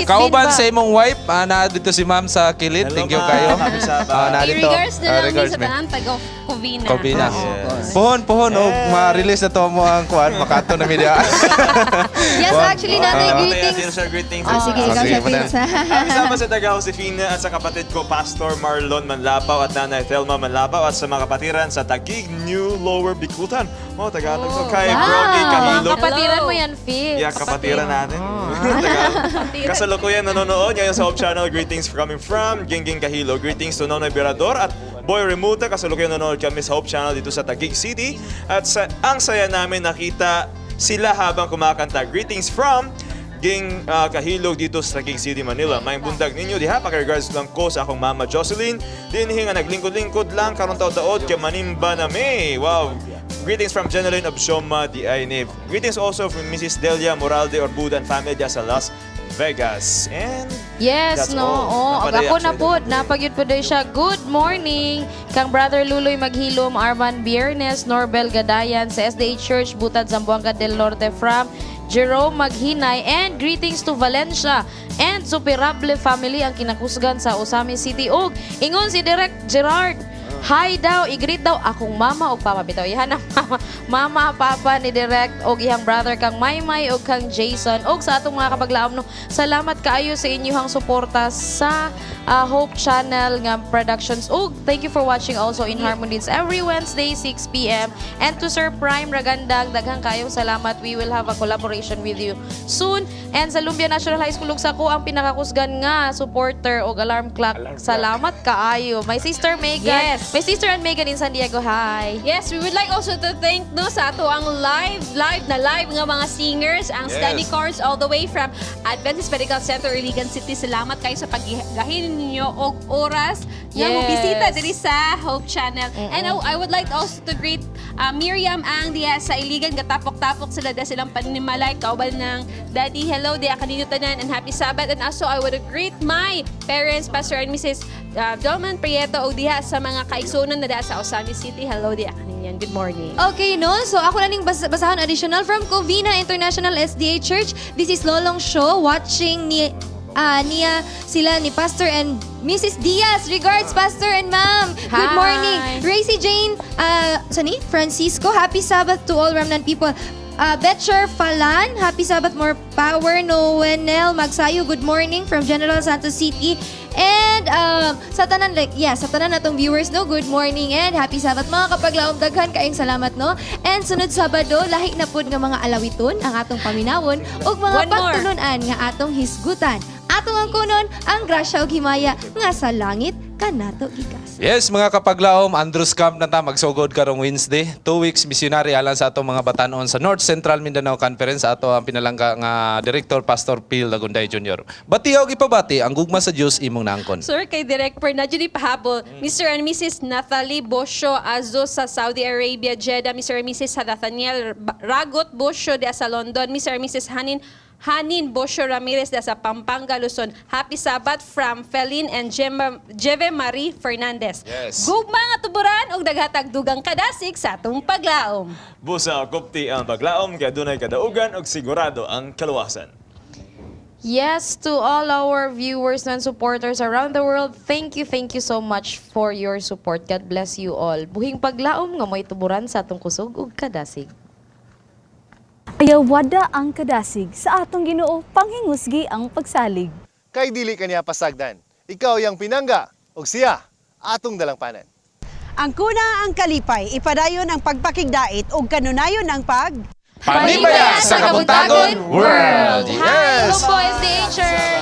kauban sa imong wife. Na dito si Ma'am sa kilid. Thank you kayo. I-regards na lang din sa tanan taga-Covina. Covina. Pohon o ma-release na to mo ang kuan makato na media. Yes, actually natin greetings. Greetings. Sige, ikaw siya Vince. Kasama sa taga Josefina at sa kapatid ko Pastor Marlon Manlapaw at Nanay Thelma Manlapaw at sa mga kapatiran sa Taguig, New Lower Bicutan. Tagalog to kay Brogy Kahilo. Kapatiran mo yan, Fitz. Yeah, kapatiran natin. Kasalukuyan nanonood ngayon sa Hope Channel. Greetings coming from Gingging Kahilo. Greetings to Nonoy Berador at Boy Remuta. Kasalukuyan nanonood kami sa Hope Channel dito sa Taguig City. At ang saya namin nakita sila habang kumakanta. Greetings from Ging Kahilog dito sa Taguig City, Manila. May bundag ninyo diha. Paka-regards lang ko sa akong mama Jocelyn. Dinhi nga naglingkod-lingkod lang karon taod-taod kay Panimba na May. Wow! Greetings from Jeneline Obshoma Diaynib. Greetings also from Mrs. Delia Moralde Orbuda and family dyan sa Las Vegas. And yes, that's no. all. Ako na po, napagyud po din siya. Good morning. Kang Brother Luloy Maghilom, Arman Biernes, Norbel Gadayan, sa SDA Church, Butad, Zamboanga del Norte from Jerome Maghinay, and greetings to Valencia and Superable family ang kinakusgan sa Osami City. Og ingon si Direct Gerard, hi daw, i-greet daw akong mama o papa bitaw. Ihan ang mama, papa ni Direct og ihang brother kang Maymay og kang Jason og sa atong mga kapaglaom no. Salamat kaayo sa inyong suporta sa Hope Channel nga productions. Og thank you for watching also in Harmony every Wednesday 6 p.m. And to Sir Prime Ragandang, daghang kayong salamat. We will have a collaboration with you soon. And sa Lumbia National High School ug sa ko ang pinakakusgan nga supporter og alarm clock. Salamat kaayo. My sister Megan. Yes. My sister and Megan in San Diego. Hi. Yes, we would like also to thank no sa ato ang live nga mga singers, ang study course all the way from Adventist Medical Center, Iligan City. Salamat kayo sa paggahin ninyo og oras nga mo bisita diri sa Hope Channel. And I would like also to greet Miriam ang diya sa Iligan, gatapok-tapok sila silang panimalay kauban ng Daddy. Hello diya kanino tanan and happy Sabbath. And also I would greet my parents, Pastor and Mrs. Dolman Prieto og diha sa mga kaigsunan na diha sa Osami City. Hello diya kaninyan. Good morning. Okay, no? So ako na ning basahon additional from Covina International SDA Church. This is Lolong Show watching niya sila ni Pastor and Mrs. Diaz. Regards, Pastor and Ma'am. Good morning. Racy Jane, Francisco, happy Sabbath to all Remnant people. Betcher Falan, happy Sabbath, more power. Noenel Magsayo, good morning from General Santos City. And sa tanan natong viewers, no, good morning and happy Sabbath mga kapaglaom. Daghan kaayong salamat, no. And sunod Sabado, lahi na pud nga mga alawiton ang atong paminawon ug mga pagtulunan nga atong hisgutan. Atong ang kunon ang grasya ug himaya nga sa langit kanato gigas. Yes, mga kapaglaom, Andrews Camp na ta, magsugod karong Wednesday. 2 weeks missionary alang sa atong mga batanon sa North Central Mindanao Conference. Ato ang pinalangga nga Director Pastor Phil Lagunday Jr. Batiyaw gipabati, ang gugma sa Diyos imong naangkon. Sir, kay Director na dyan pahabol, Mr. and Mrs. Nathalie Bosho Azo sa Saudi Arabia, Jeddah, Mr. and Mrs. Nathaniel Ragot Bosho de sa London, Mr. and Mrs. Hanin Bosho Ramirez de sa Pampanga, Luzon. Happy Sabbath from Felin and Jeve Marie Fernandez. Yes. Gugma nga tuburan og daghatag dugang kadasig sa atong paglaom. Busa kupti ang paglaom kay dunay kadaugan ug sigurado ang kaluwasan. Yes, to all our viewers and supporters around the world, thank you so much for your support. God bless you all. Buhing paglaom nga mo'y tuburan sa atong kusog ug kadasig. Ayaw wada ang kadasig sa atong Ginoo panghingusgi ang pagsalig. Kay dili kaniya pasagdan. Ikaw yang pinangga ug siya atong dalangpanan. Ang kuna ang kalipay, ipadayon ang pagpakigdait ug kanunayon ang Panimbaya sa Kabuntagon World! Hi, Hello Boys Nature!